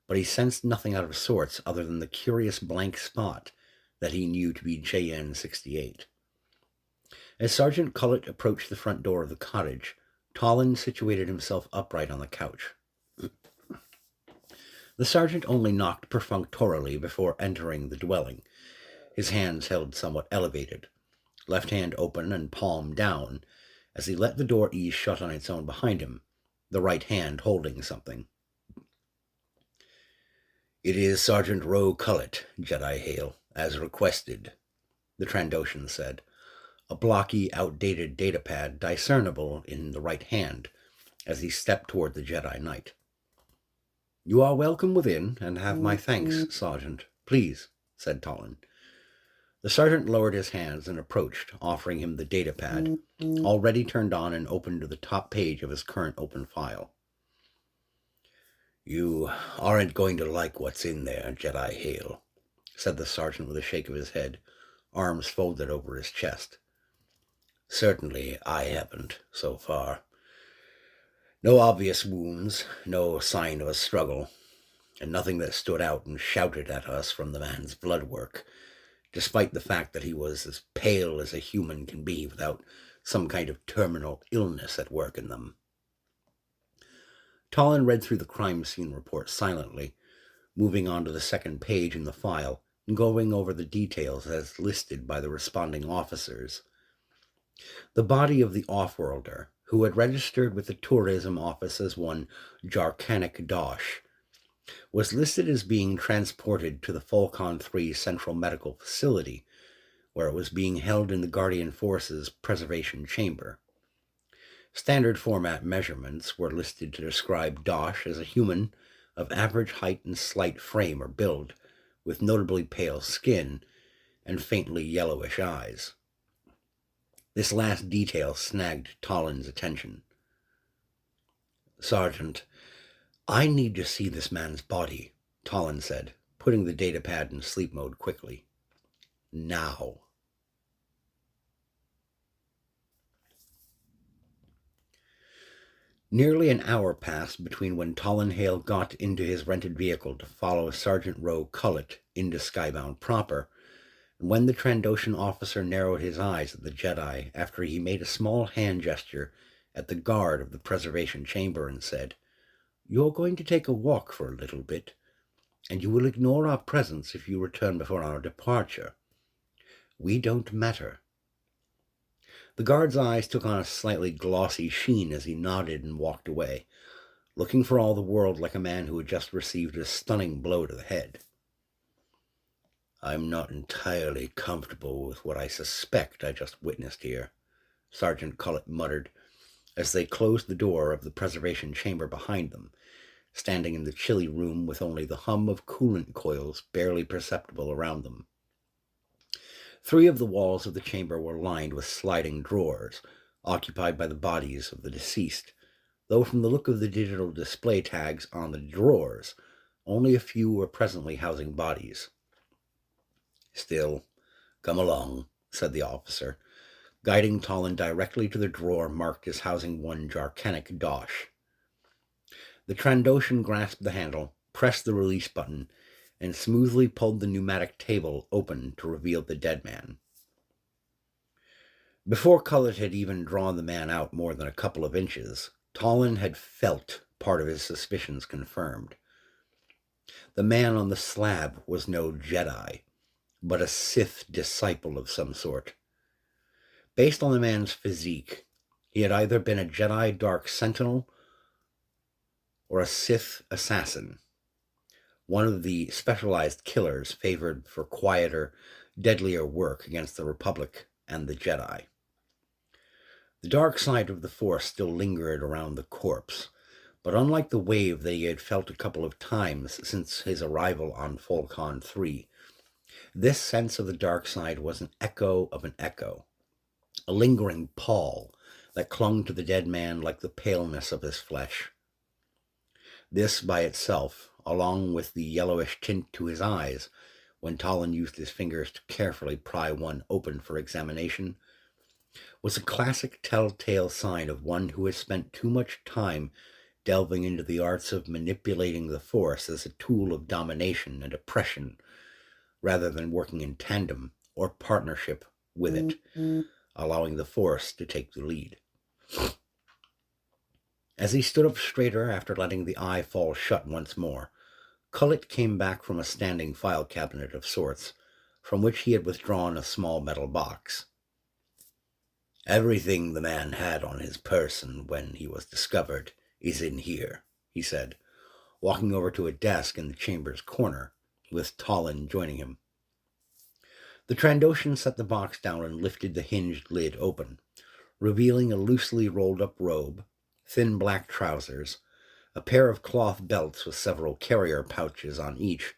but he sensed nothing out of sorts other than the curious blank spot that he knew to be JN-68. As Sergeant Cullett approached the front door of the cottage, Tollin situated himself upright on the couch. The sergeant only knocked perfunctorily before entering the dwelling, his hands held somewhat elevated, left hand open and palm down, as he let the door ease shut on its own behind him, the right hand holding something. It is Sergeant Roe Cullett, Jedi Hale, as requested, the Trandoshan said, a blocky, outdated datapad discernible in the right hand, as he stepped toward the Jedi Knight. You are welcome within, and have my thanks, Sergeant. Please, said Tollin. The sergeant lowered his hands and approached, offering him the datapad, already turned on and opened to the top page of his current open file. You aren't going to like what's in there, Jedi Hale, said the sergeant with a shake of his head, arms folded over his chest. Certainly I haven't, so far. No obvious wounds, no sign of a struggle, and nothing that stood out and shouted at us from the man's blood work, despite the fact that he was as pale as a human can be without some kind of terminal illness at work in them. Tollin read through the crime scene report silently, moving on to the second page in the file and going over the details as listed by the responding officers. The body of the off-worlder, who had registered with the tourism office as one Jarkanik Dosh, was listed as being transported to the Falcon 3 Central Medical Facility, where it was being held in the Guardian Force's preservation chamber. Standard format measurements were listed to describe Dosh as a human of average height and slight frame or build, with notably pale skin and faintly yellowish eyes. This last detail snagged Tollin's attention. "Sergeant, I need to see this man's body," Tollin said, putting the datapad in sleep mode quickly. "Now." Nearly an hour passed between when Tollin Hale got into his rented vehicle to follow Sergeant Rowe Cullett into Skybound proper, and when the Trandoshan officer narrowed his eyes at the Jedi after he made a small hand gesture at the guard of the preservation chamber and said, "You're going to take a walk for a little bit, and you will ignore our presence if you return before our departure. We don't matter." The guard's eyes took on a slightly glossy sheen as he nodded and walked away, looking for all the world like a man who had just received a stunning blow to the head. "I'm not entirely comfortable with what I suspect I just witnessed here," Sergeant Cullett muttered, as they closed the door of the preservation chamber behind them, standing in the chilly room with only the hum of coolant coils barely perceptible around them. 3 of the walls of the chamber were lined with sliding drawers, occupied by the bodies of the deceased, though from the look of the digital display tags on the drawers, only a few were presently housing bodies. "Still, come along," said the officer, guiding Tollin directly to the drawer marked as housing one Jarkanik Dosh. The Trandoshan grasped the handle, pressed the release button, and smoothly pulled the pneumatic table open to reveal the dead man. Before Cullett had even drawn the man out more than a couple of inches, Tollin had felt part of his suspicions confirmed. The man on the slab was no Jedi, but a Sith disciple of some sort. Based on the man's physique, he had either been a Jedi Dark Sentinel or a Sith assassin, one of the specialized killers favored for quieter, deadlier work against the Republic and the Jedi. The dark side of the Force still lingered around the corpse, but unlike the wave that he had felt a couple of times since his arrival on Falcon 3, this sense of the dark side was an echo of an echo, a lingering pall that clung to the dead man like the paleness of his flesh. This by itself, along with the yellowish tint to his eyes when Tollin used his fingers to carefully pry one open for examination, was a classic telltale sign of one who has spent too much time delving into the arts of manipulating the Force as a tool of domination and oppression, rather than working in tandem or partnership with it, allowing the Force to take the lead. As he stood up straighter after letting the eye fall shut once more, Cullett came back from a standing file cabinet of sorts, from which he had withdrawn a small metal box. "Everything the man had on his person when he was discovered is in here," he said, walking over to a desk in the chamber's corner, with Tollin joining him. The Trandoshan set the box down and lifted the hinged lid open, revealing a loosely rolled-up robe, thin black trousers, a pair of cloth belts with several carrier pouches on each,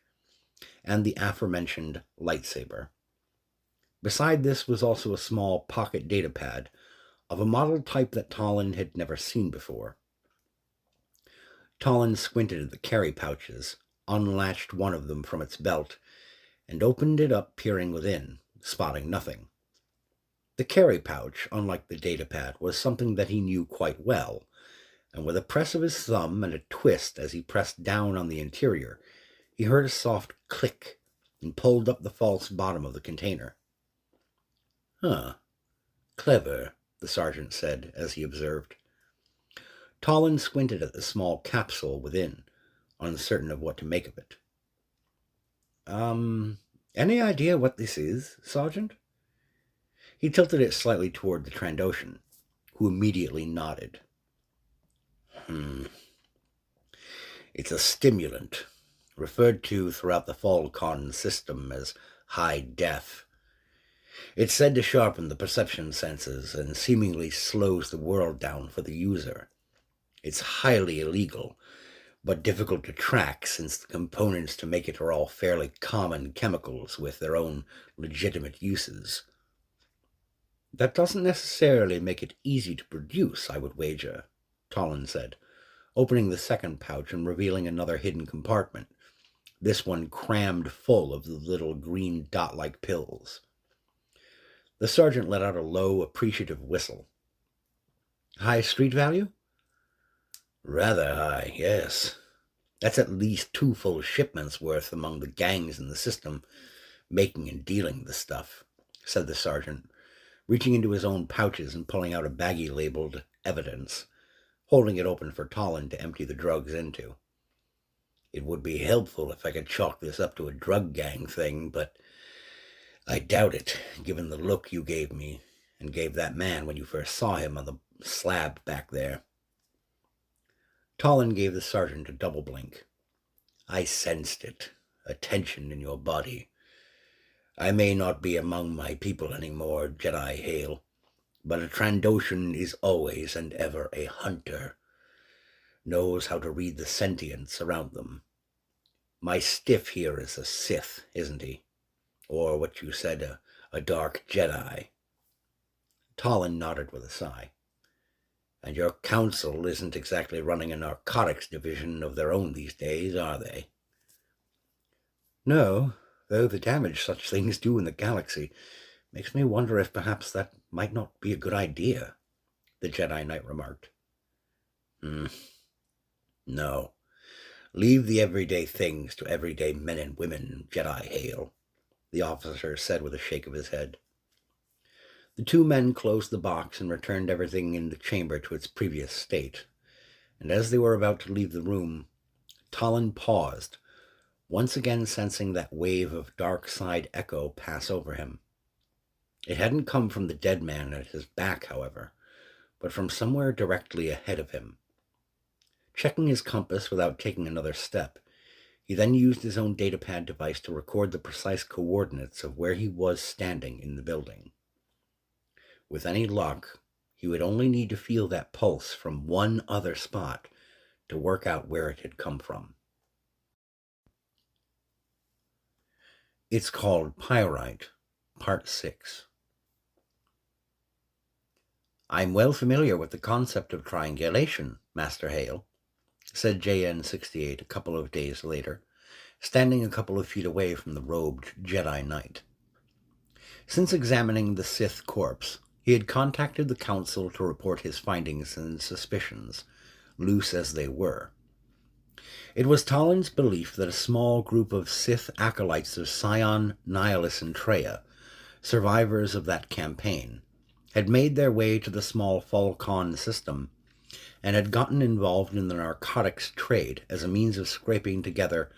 and the aforementioned lightsaber. Beside this was also a small pocket datapad of a model type that Tollin had never seen before. Tollin squinted at the carry pouches, unlatched one of them from its belt, and opened it up, peering within, spotting nothing. The carry pouch, unlike the datapad, was something that he knew quite well, and with a press of his thumb and a twist as he pressed down on the interior, he heard a soft click and pulled up the false bottom of the container. "Huh. Clever," the sergeant said as he observed. Tollin squinted at the small capsule within, uncertain of what to make of it. Any idea what this is, Sergeant?" He tilted it slightly toward the Trandoshan. who immediately nodded. It's a stimulant, referred to throughout the Falcon system as high def. It's said to sharpen the perception senses and seemingly slows the world down for the user. It's highly illegal, but difficult to track since the components to make it are all fairly common chemicals with their own legitimate uses. That doesn't necessarily make it easy to produce, I would wager, Tollin said, opening the second pouch and revealing another hidden compartment, this one crammed full of the little green dot-like pills. The sergeant let out a low, appreciative whistle. High street value? Rather high, yes. That's at least 2 full shipments worth among the gangs in the system, making and dealing the stuff, said the sergeant, reaching into his own pouches and pulling out a baggie labeled evidence, holding it open for Tollin to empty the drugs into. It would be helpful if I could chalk this up to a drug gang thing, but I doubt it, given the look you gave me and gave that man when you first saw him on the slab back there. Tollin gave the sergeant a double blink. I sensed it, a tension in your body. I may not be among my people anymore, Jedi Hale, but a Trandoshan is always and ever a hunter. Knows how to read the sentience around them. My stiff here is a Sith, isn't he? Or what you said, a dark Jedi. Tollin nodded with a sigh. And your council isn't exactly running a narcotics division of their own these days, are they? No, though the damage such things do in the galaxy makes me wonder if perhaps that might not be a good idea, the Jedi Knight remarked. No. Leave the everyday things to everyday men and women, Jedi Hale, the officer said with a shake of his head. The 2 men closed the box and returned everything in the chamber to its previous state, and as they were about to leave the room, Tollin paused, once again sensing that wave of dark side echo pass over him. It hadn't come from the dead man at his back, however, but from somewhere directly ahead of him. Checking his compass without taking another step, he then used his own datapad device to record the precise coordinates of where he was standing in the building. With any luck, he would only need to feel that pulse from one other spot to work out where it had come from. It's Called Pyrite, Part 6. I'm well familiar with the concept of triangulation, Master Hale, said JN-68 a couple of days later, standing a couple of feet away from the robed Jedi Knight. Since examining the Sith corpse, he had contacted the Council to report his findings and suspicions, loose as they were. It was Tollin's belief that a small group of Sith acolytes of Sion, Nihilus, and Treya, survivors of that campaign, had made their way to the small Falcon system and had gotten involved in the narcotics trade as a means of scraping together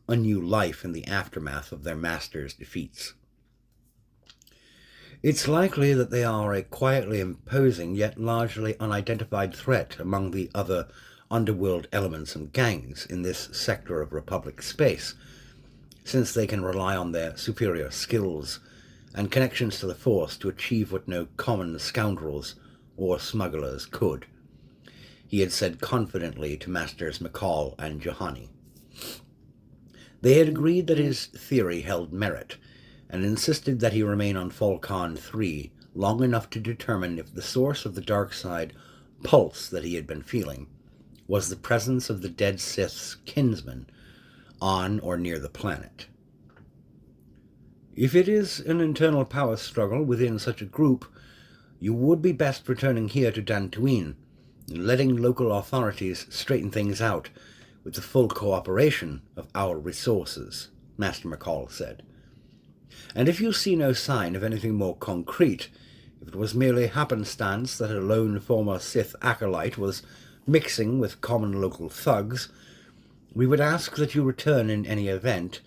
a new life in the aftermath of their master's defeats. It's likely that they are a quietly imposing yet largely unidentified threat among the other underworld elements and gangs in this sector of Republic space, since they can rely on their superior skills and connections to the Force to achieve what no common scoundrels or smugglers could, he had said confidently to Masters McCall and Johanni. They had agreed that his theory held merit, and insisted that he remain on Falcon 3 long enough to determine if the source of the dark side pulse that he had been feeling was the presence of the dead Sith's kinsman on or near the planet. If it is an internal power struggle within such a group, you would be best returning here to Dantooine and letting local authorities straighten things out with the full cooperation of our resources, Master McCall said. And if you see no sign of anything more concrete, if it was merely happenstance that a lone former Sith acolyte was mixing with common local thugs, we would ask that you return in any event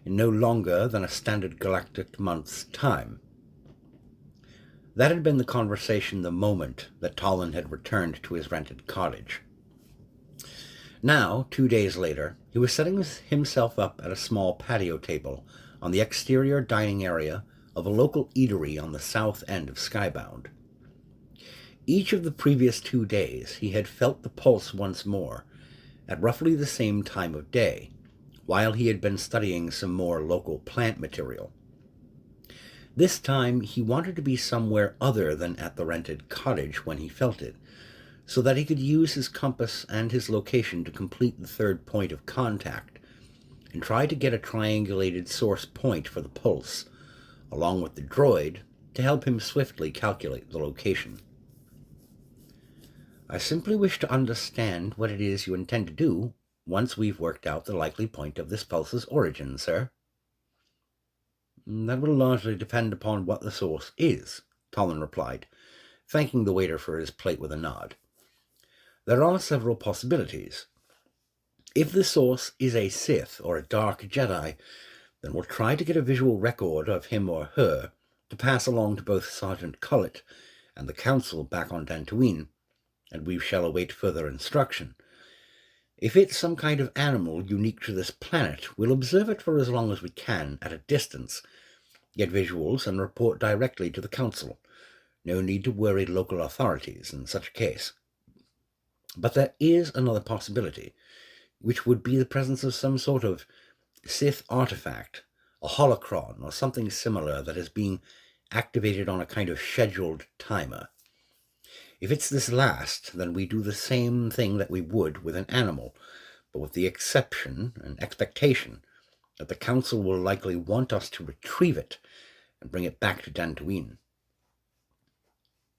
in no longer than a standard galactic month's time. That had been the conversation the moment that Tollan had returned to his rented cottage. Now, 2 days later, he was setting himself up at a small patio table on the exterior dining area of a local eatery on the south end of Skybound. Each of the previous 2 days he had felt the pulse once more, at roughly the same time of day, while he had been studying some more local plant material. This time he wanted to be somewhere other than at the rented cottage when he felt it, so that he could use his compass and his location to complete the third point of contact, and try to get a triangulated source point for the pulse, along with the droid, to help him swiftly calculate the location. I simply wish to understand what it is you intend to do once we've worked out the likely point of this pulse's origin, sir. That will largely depend upon what the source is, Tollan replied, thanking the waiter for his plate with a nod. There are several possibilities. If the source is a Sith or a Dark Jedi, then we'll try to get a visual record of him or her to pass along to both Sergeant Collett and the Council back on Dantooine, and we shall await further instruction. If it's some kind of animal unique to this planet, we'll observe it for as long as we can at a distance, get visuals and report directly to the Council. No need to worry local authorities in such a case. But there is another possibility, which would be the presence of some sort of Sith artifact, a holocron or something similar that is being activated on a kind of scheduled timer. If it's this last, then we do the same thing that we would with an animal, but with the exception and expectation that the Council will likely want us to retrieve it and bring it back to Dantooine.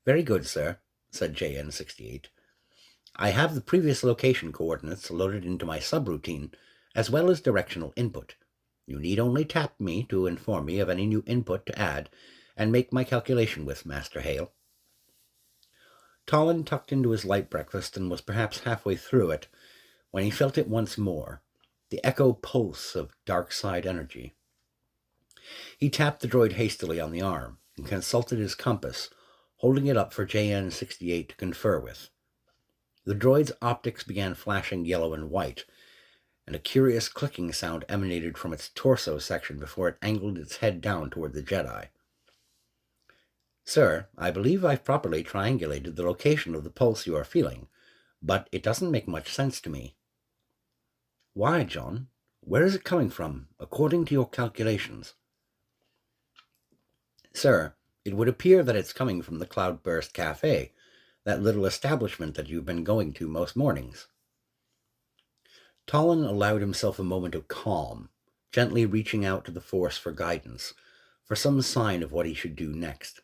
Very good, sir, said JN-68. I have the previous location coordinates loaded into my subroutine, as well as directional input. You need only tap me to inform me of any new input to add, and make my calculation with, Master Hale. Tollan tucked into his light breakfast and was perhaps halfway through it when he felt it once more, the echo pulse of dark side energy. He tapped the droid hastily on the arm and consulted his compass, holding it up for JN-68 to confer with. The droid's optics began flashing yellow and white, and a curious clicking sound emanated from its torso section before it angled its head down toward the Jedi. Sir, I believe I've properly triangulated the location of the pulse you are feeling, but it doesn't make much sense to me. Why, John? Where is it coming from, according to your calculations? Sir, it would appear that it's coming from the Cloudburst Cafe, that little establishment that you've been going to most mornings. Tollan allowed himself a moment of calm, gently reaching out to the Force for guidance, for some sign of what he should do next.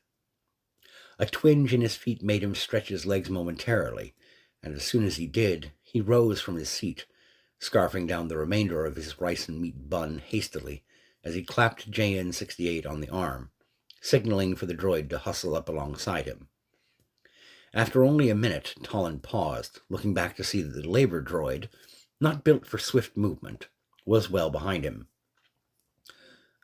A twinge in his feet made him stretch his legs momentarily, and as soon as he did, he rose from his seat, scarfing down the remainder of his rice and meat bun hastily as he clapped JN-68 on the arm, signaling for the droid to hustle up alongside him. After only a minute, Tollan paused, looking back to see that the labor droid, not built for swift movement, was well behind him.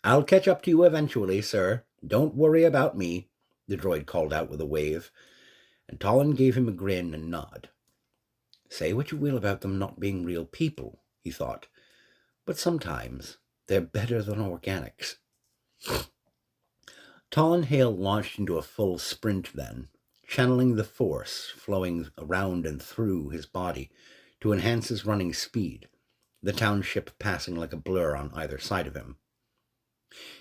I'll catch up to you eventually, sir. Don't worry about me, the droid called out with a wave, and Tollan gave him a grin and nod. Say what you will about them not being real people, he thought, but sometimes they're better than organics. Tollan Hale launched into a full sprint then, channeling the Force flowing around and through his body to enhance his running speed, the township passing like a blur on either side of him.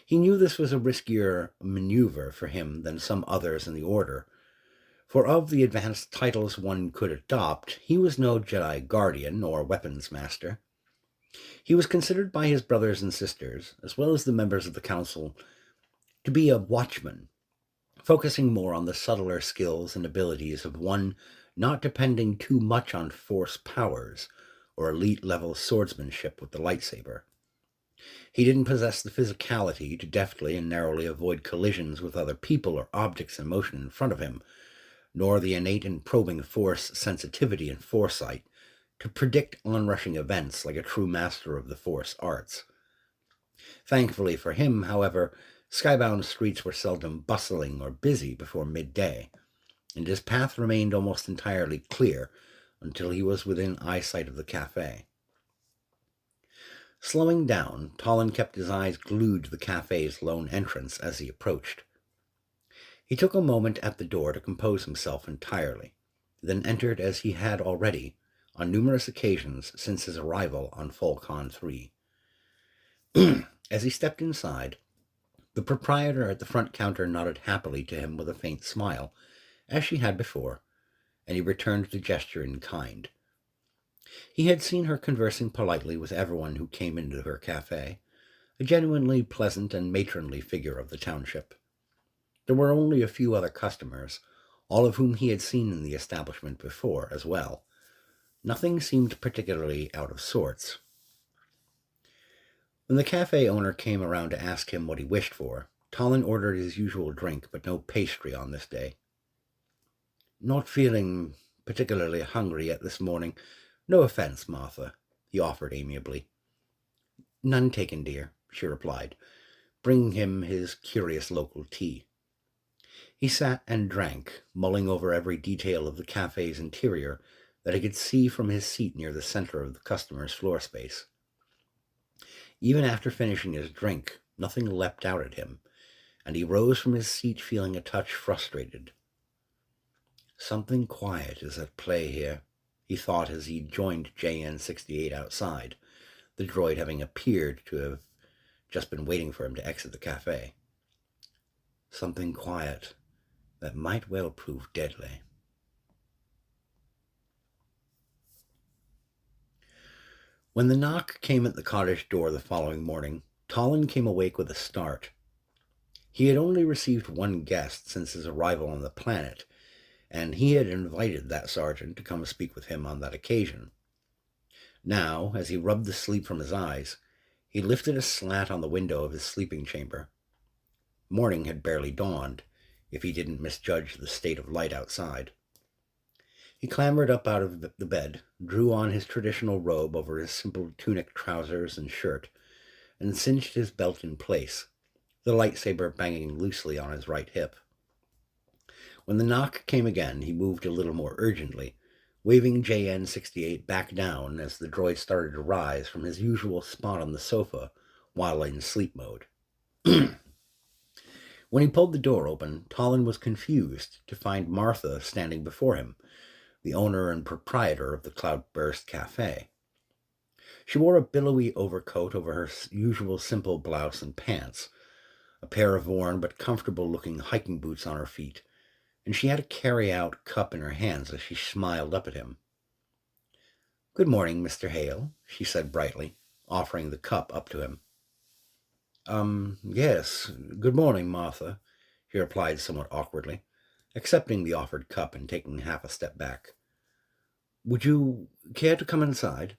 He knew this was a riskier maneuver for him than some others in the Order, for of the advanced titles one could adopt, he was no Jedi Guardian or Weapons Master. He was considered by his brothers and sisters, as well as the members of the Council, to be a watchman, focusing more on the subtler skills and abilities of one not depending too much on Force powers or elite-level swordsmanship with the lightsaber. He didn't possess the physicality to deftly and narrowly avoid collisions with other people or objects in motion in front of him, nor the innate and probing Force sensitivity and foresight to predict onrushing events like a true master of the Force arts. Thankfully for him, however, Skybound streets were seldom bustling or busy before midday, and his path remained almost entirely clear until he was within eyesight of the cafe. Slowing down, Tallon kept his eyes glued to the cafe's lone entrance as he approached. He took a moment at the door to compose himself entirely, then entered as he had already on numerous occasions since his arrival on Falcon 3. As he stepped inside, the proprietor at the front counter nodded happily to him with a faint smile, as she had before, and he returned the gesture in kind. He had seen her conversing politely with everyone who came into her cafe, a genuinely pleasant and matronly figure of the township. There were only a few other customers, all of whom he had seen in the establishment before as well. Nothing seemed particularly out of sorts. When the cafe owner came around to ask him what he wished for, Tallon ordered his usual drink, but no pastry on this day. "Not feeling particularly hungry yet this morning. No offense, Martha," he offered amiably. "None taken, dear," she replied, bringing him his curious local tea. He sat and drank, mulling over every detail of the cafe's interior that he could see from his seat near the center of the customer's floor space. Even after finishing his drink, nothing leapt out at him, and he rose from his seat feeling a touch frustrated. Something quiet is at play here, he thought as he joined JN-68 outside, the droid having appeared to have just been waiting for him to exit the cafe. Something quiet that might well prove deadly. When the knock came at the cottage door the following morning, Tallon came awake with a start. He had only received one guest since his arrival on the planet, and he had invited that sergeant to come speak with him on that occasion. Now, as he rubbed the sleep from his eyes, he lifted a slat on the window of his sleeping chamber. Morning had barely dawned, if he didn't misjudge the state of light outside. He clambered up out of the bed, drew on his traditional robe over his simple tunic trousers and shirt, and cinched his belt in place, the lightsaber banging loosely on his right hip. When the knock came again, he moved a little more urgently, waving JN-68 back down as the droid started to rise from his usual spot on the sofa while in sleep mode. When he pulled the door open, Tallon was confused to find Martha standing before him, the owner and proprietor of the Cloudburst Cafe. She wore a billowy overcoat over her usual simple blouse and pants, a pair of worn but comfortable-looking hiking boots on her feet, and she had a carry-out cup in her hands as she smiled up at him. "Good morning, Mr. Hale," she said brightly, offering the cup up to him. Yes, good morning, Martha," he replied somewhat awkwardly, accepting the offered cup and taking half a step back. "Would you care to come inside?"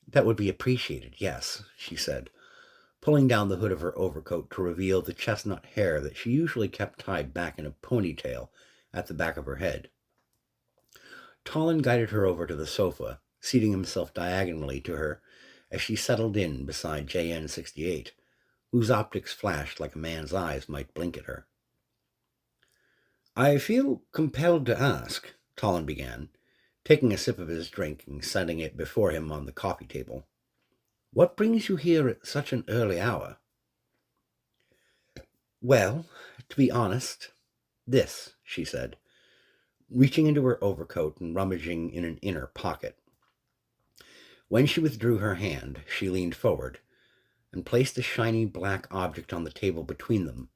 "That would be appreciated, yes," she said, pulling down the hood of her overcoat to reveal the chestnut hair that she usually kept tied back in a ponytail at the back of her head. Tallon guided her over to the sofa, seating himself diagonally to her as she settled in beside JN-68, whose optics flashed like a man's eyes might blink at her. "I feel compelled to ask," Tallon began, taking a sip of his drink and setting it before him on the coffee table. "What brings you here at such an early hour?" "Well, to be honest, this," she said, reaching into her overcoat and rummaging in an inner pocket. When she withdrew her hand, she leaned forward and placed a shiny black object on the table between them,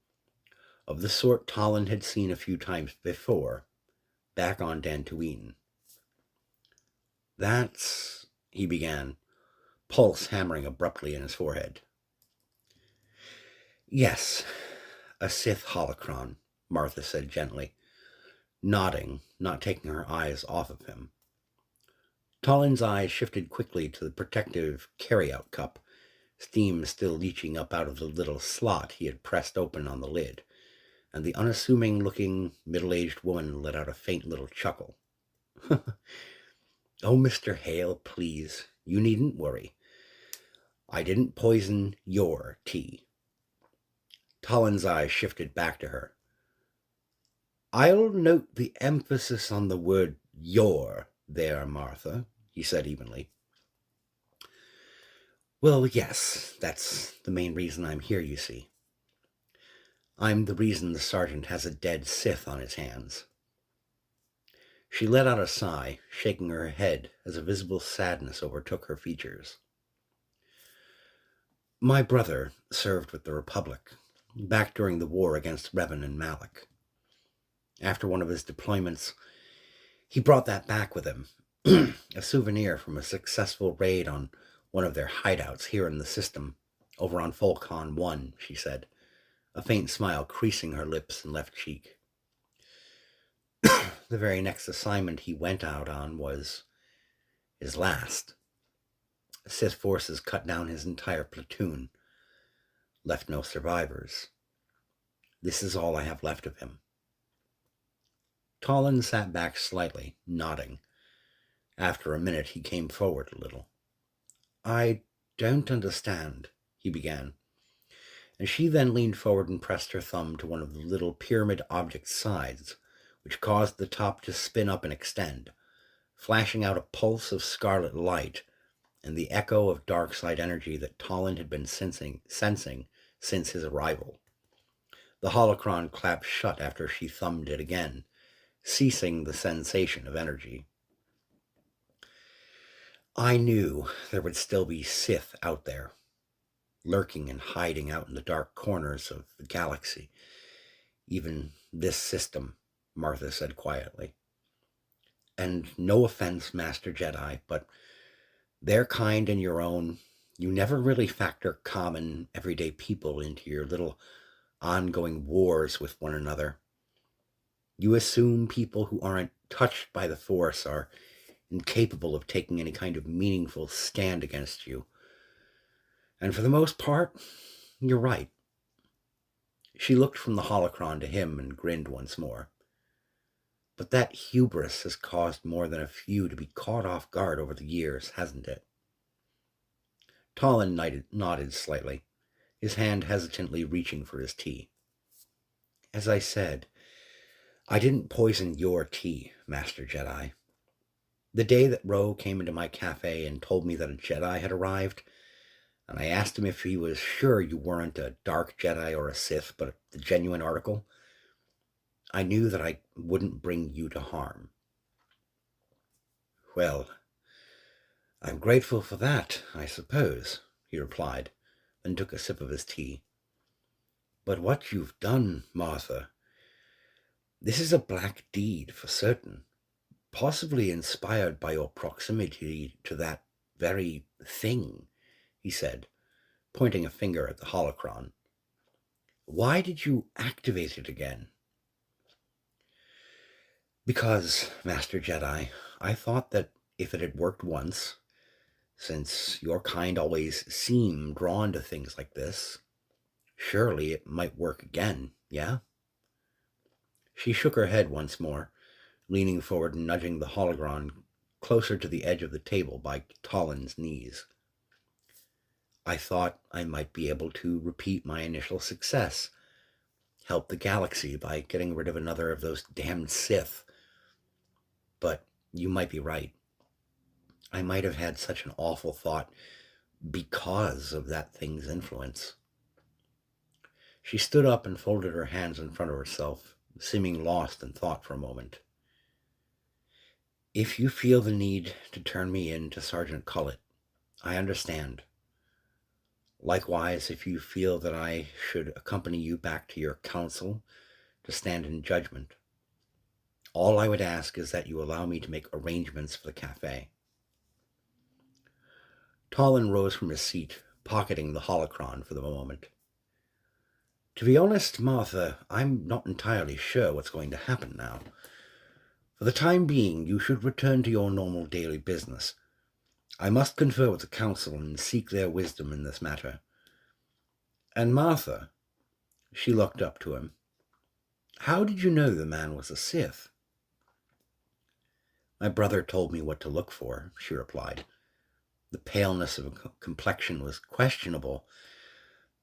of the sort Tallon had seen a few times before, back on Dantooine. "That's," he began, pulse hammering abruptly in his forehead. "Yes, a Sith holocron," Martha said gently, nodding, not taking her eyes off of him. Tallon's eyes shifted quickly to the protective carry-out cup, steam still leaching up out of the little slot he had pressed open on the lid, and the unassuming-looking, middle-aged woman let out a faint little chuckle. "Oh, Mr. Hale, please, you needn't worry. I didn't poison your tea." Talon's eyes shifted back to her. I'll note the emphasis on the word your there, Martha, he said evenly. Well, yes, that's the main reason I'm here, you see. I'm the reason the sergeant has a dead Sith on his hands. She let out a sigh, shaking her head as a visible sadness overtook her features. My brother served with the Republic, back during the war against Revan and Malak. After one of his deployments, he brought that back with him, a souvenir from a successful raid on one of their hideouts here in the system, over on Volcon 1, she said, a faint smile creasing her lips and left cheek. The very next assignment he went out on was his last. Sith forces cut down his entire platoon, left no survivors. This is all I have left of him. Talon sat back slightly, nodding. After a minute, he came forward a little. I don't understand, he began, and she then leaned forward and pressed her thumb to one of the little pyramid object's sides, which caused the top to spin up and extend, flashing out a pulse of scarlet light and the echo of dark side energy that Talon had been sensing since his arrival. The holocron clapped shut after she thumbed it again, ceasing the sensation of energy. I knew there would still be Sith out there, lurking and hiding out in the dark corners of the galaxy. Even this system, Martha said quietly. And no offense, Master Jedi, but their kind and your own, you never really factor common, everyday people into your little ongoing wars with one another. You assume people who aren't touched by the Force are incapable of taking any kind of meaningful stand against you. And for the most part, you're right. She looked from the holocron to him and grinned once more. But that hubris has caused more than a few to be caught off guard over the years, hasn't it? Talon nodded slightly, his hand hesitantly reaching for his tea. As I said, I didn't poison your tea, Master Jedi. The day that Ro came into my cafe and told me that a Jedi had arrived, and I asked him if he was sure you weren't a dark Jedi or a Sith, but the genuine article, I knew that I wouldn't bring you to harm. Well, I'm grateful for that, I suppose, he replied, then took a sip of his tea. But what you've done, Martha, this is a black deed for certain, possibly inspired by your proximity to that very thing, he said, pointing a finger at the holocron. Why did you activate it again? Because, Master Jedi, I thought that if it had worked once, since your kind always seem drawn to things like this, surely it might work again, yeah? She shook her head once more, leaning forward and nudging the holocron closer to the edge of the table by Talon's knees. I thought I might be able to repeat my initial success, help the galaxy by getting rid of another of those damned Sith. But you might be right. I might have had such an awful thought because of that thing's influence. She stood up and folded her hands in front of herself, seeming lost in thought for a moment. If you feel the need to turn me in to Sergeant Cullett, I understand. Likewise, if you feel that I should accompany you back to your council to stand in judgment, all I would ask is that you allow me to make arrangements for the cafe. Talon rose from his seat, pocketing the holocron for the moment. To be honest, Martha, I'm not entirely sure what's going to happen now. For the time being, you should return to your normal daily business. I must confer with the council and seek their wisdom in this matter. And Martha, she looked up to him. How did you know the man was a Sith? My brother told me what to look for, she replied. The paleness of complexion was questionable,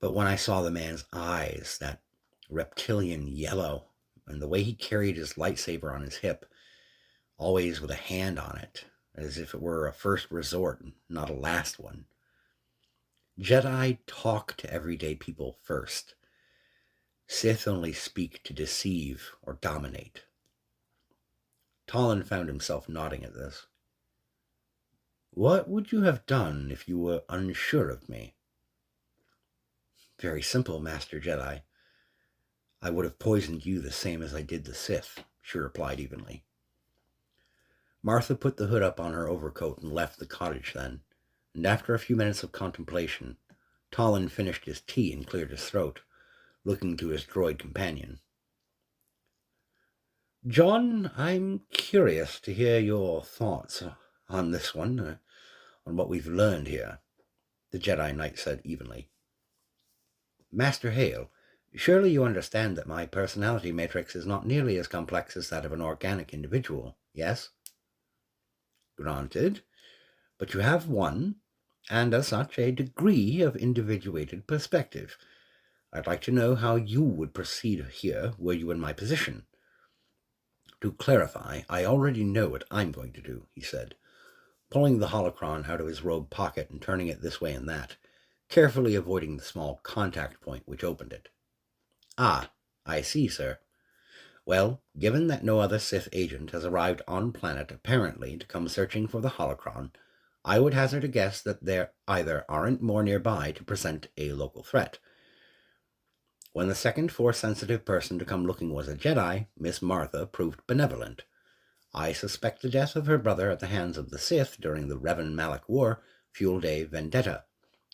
But when I saw the man's eyes, that reptilian yellow, and the way he carried his lightsaber on his hip, always with a hand on it, as if it were a first resort, not a last one. Jedi talk to everyday people first. Sith only speak to deceive or dominate. Tallinn found himself nodding at this. What would you have done if you were unsure of me? Very simple, Master Jedi. I would have poisoned you the same as I did the Sith, she replied evenly. Martha put the hood up on her overcoat and left the cottage then, and after a few minutes of contemplation, Tallinn finished his tea and cleared his throat, looking to his droid companion. John, I'm curious to hear your thoughts on this one, on what we've learned here, the Jedi Knight said evenly. Master Hale, surely you understand that my personality matrix is not nearly as complex as that of an organic individual, yes? Granted, but you have one, and as such, a degree of individuated perspective. I'd like to know how you would proceed here were you in my position. To clarify, I already know what I'm going to do, he said, pulling the holocron out of his robe pocket and turning it this way and that, carefully avoiding the small contact point which opened it. Ah, I see, sir. Well, given that no other Sith agent has arrived on planet apparently to come searching for the holocron, I would hazard a guess that there either aren't more nearby to present a local threat. When the second Force-sensitive person to come looking was a Jedi, Miss Martha proved benevolent. I suspect the death of her brother at the hands of the Sith during the Revan Malak War fueled a vendetta,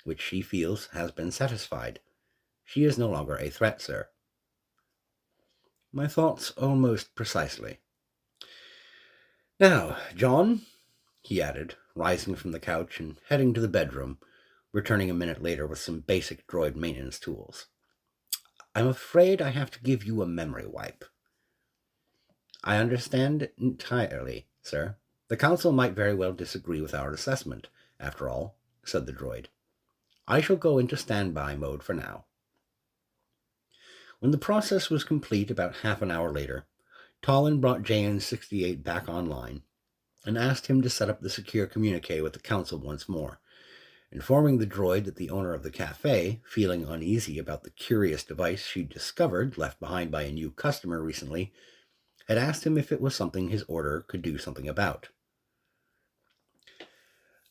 which she feels has been satisfied. She is no longer a threat, sir. My thoughts almost precisely. Now, John, he added, rising from the couch and heading to the bedroom, returning a minute later with some basic droid maintenance tools. I'm afraid I have to give you a memory wipe. I understand entirely, sir. The Council might very well disagree with our assessment, after all, said the droid. I shall go into standby mode for now. When the process was complete about half an hour later, Tallinn brought JN-68 back online and asked him to set up the secure communique with the Council once more, informing the droid that the owner of the cafe, feeling uneasy about the curious device she'd discovered left behind by a new customer recently, had asked him if it was something his order could do something about.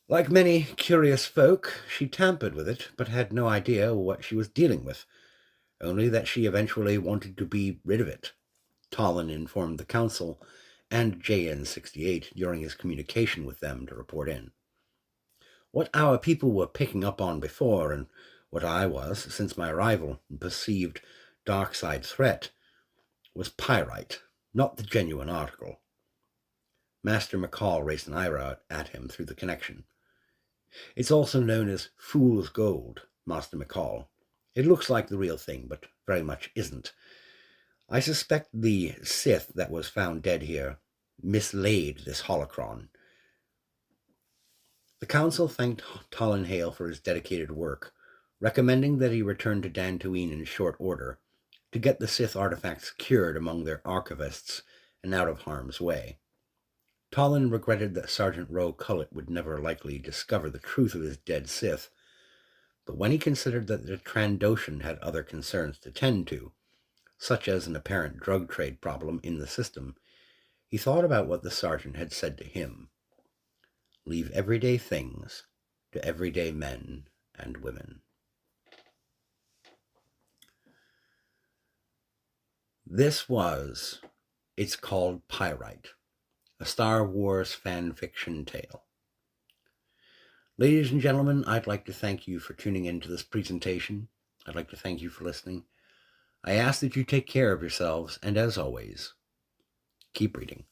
Like many curious folk, she tampered with it, but had no idea what she was dealing with, only that she eventually wanted to be rid of it, Tallinn informed the Council and JN-68 during his communication with them to report in. What our people were picking up on before, and what I was, since my arrival, and perceived dark side threat, was pyrite, not the genuine article. Master McCall raised an eyebrow at him through the connection. It's also known as fool's gold, Master McCall. It looks like the real thing, but very much isn't. I suspect the Sith that was found dead here mislaid this holocron. The Council thanked Tallinn Hale for his dedicated work, recommending that he return to Dantooine in short order to get the Sith artifact secured among their archivists and out of harm's way. Tallinn regretted that Sergeant Roe Cullet would never likely discover the truth of his dead Sith, but when he considered that the Trandoshan had other concerns to tend to, such as an apparent drug trade problem in the system, he thought about what the sergeant had said to him. Leave everyday things to everyday men and women. This was It's Called Pyrite, a Star Wars fan fiction tale. Ladies and gentlemen, I'd like to thank you for tuning in to this presentation. I'd like to thank you for listening. I ask that you take care of yourselves, and as always, keep reading.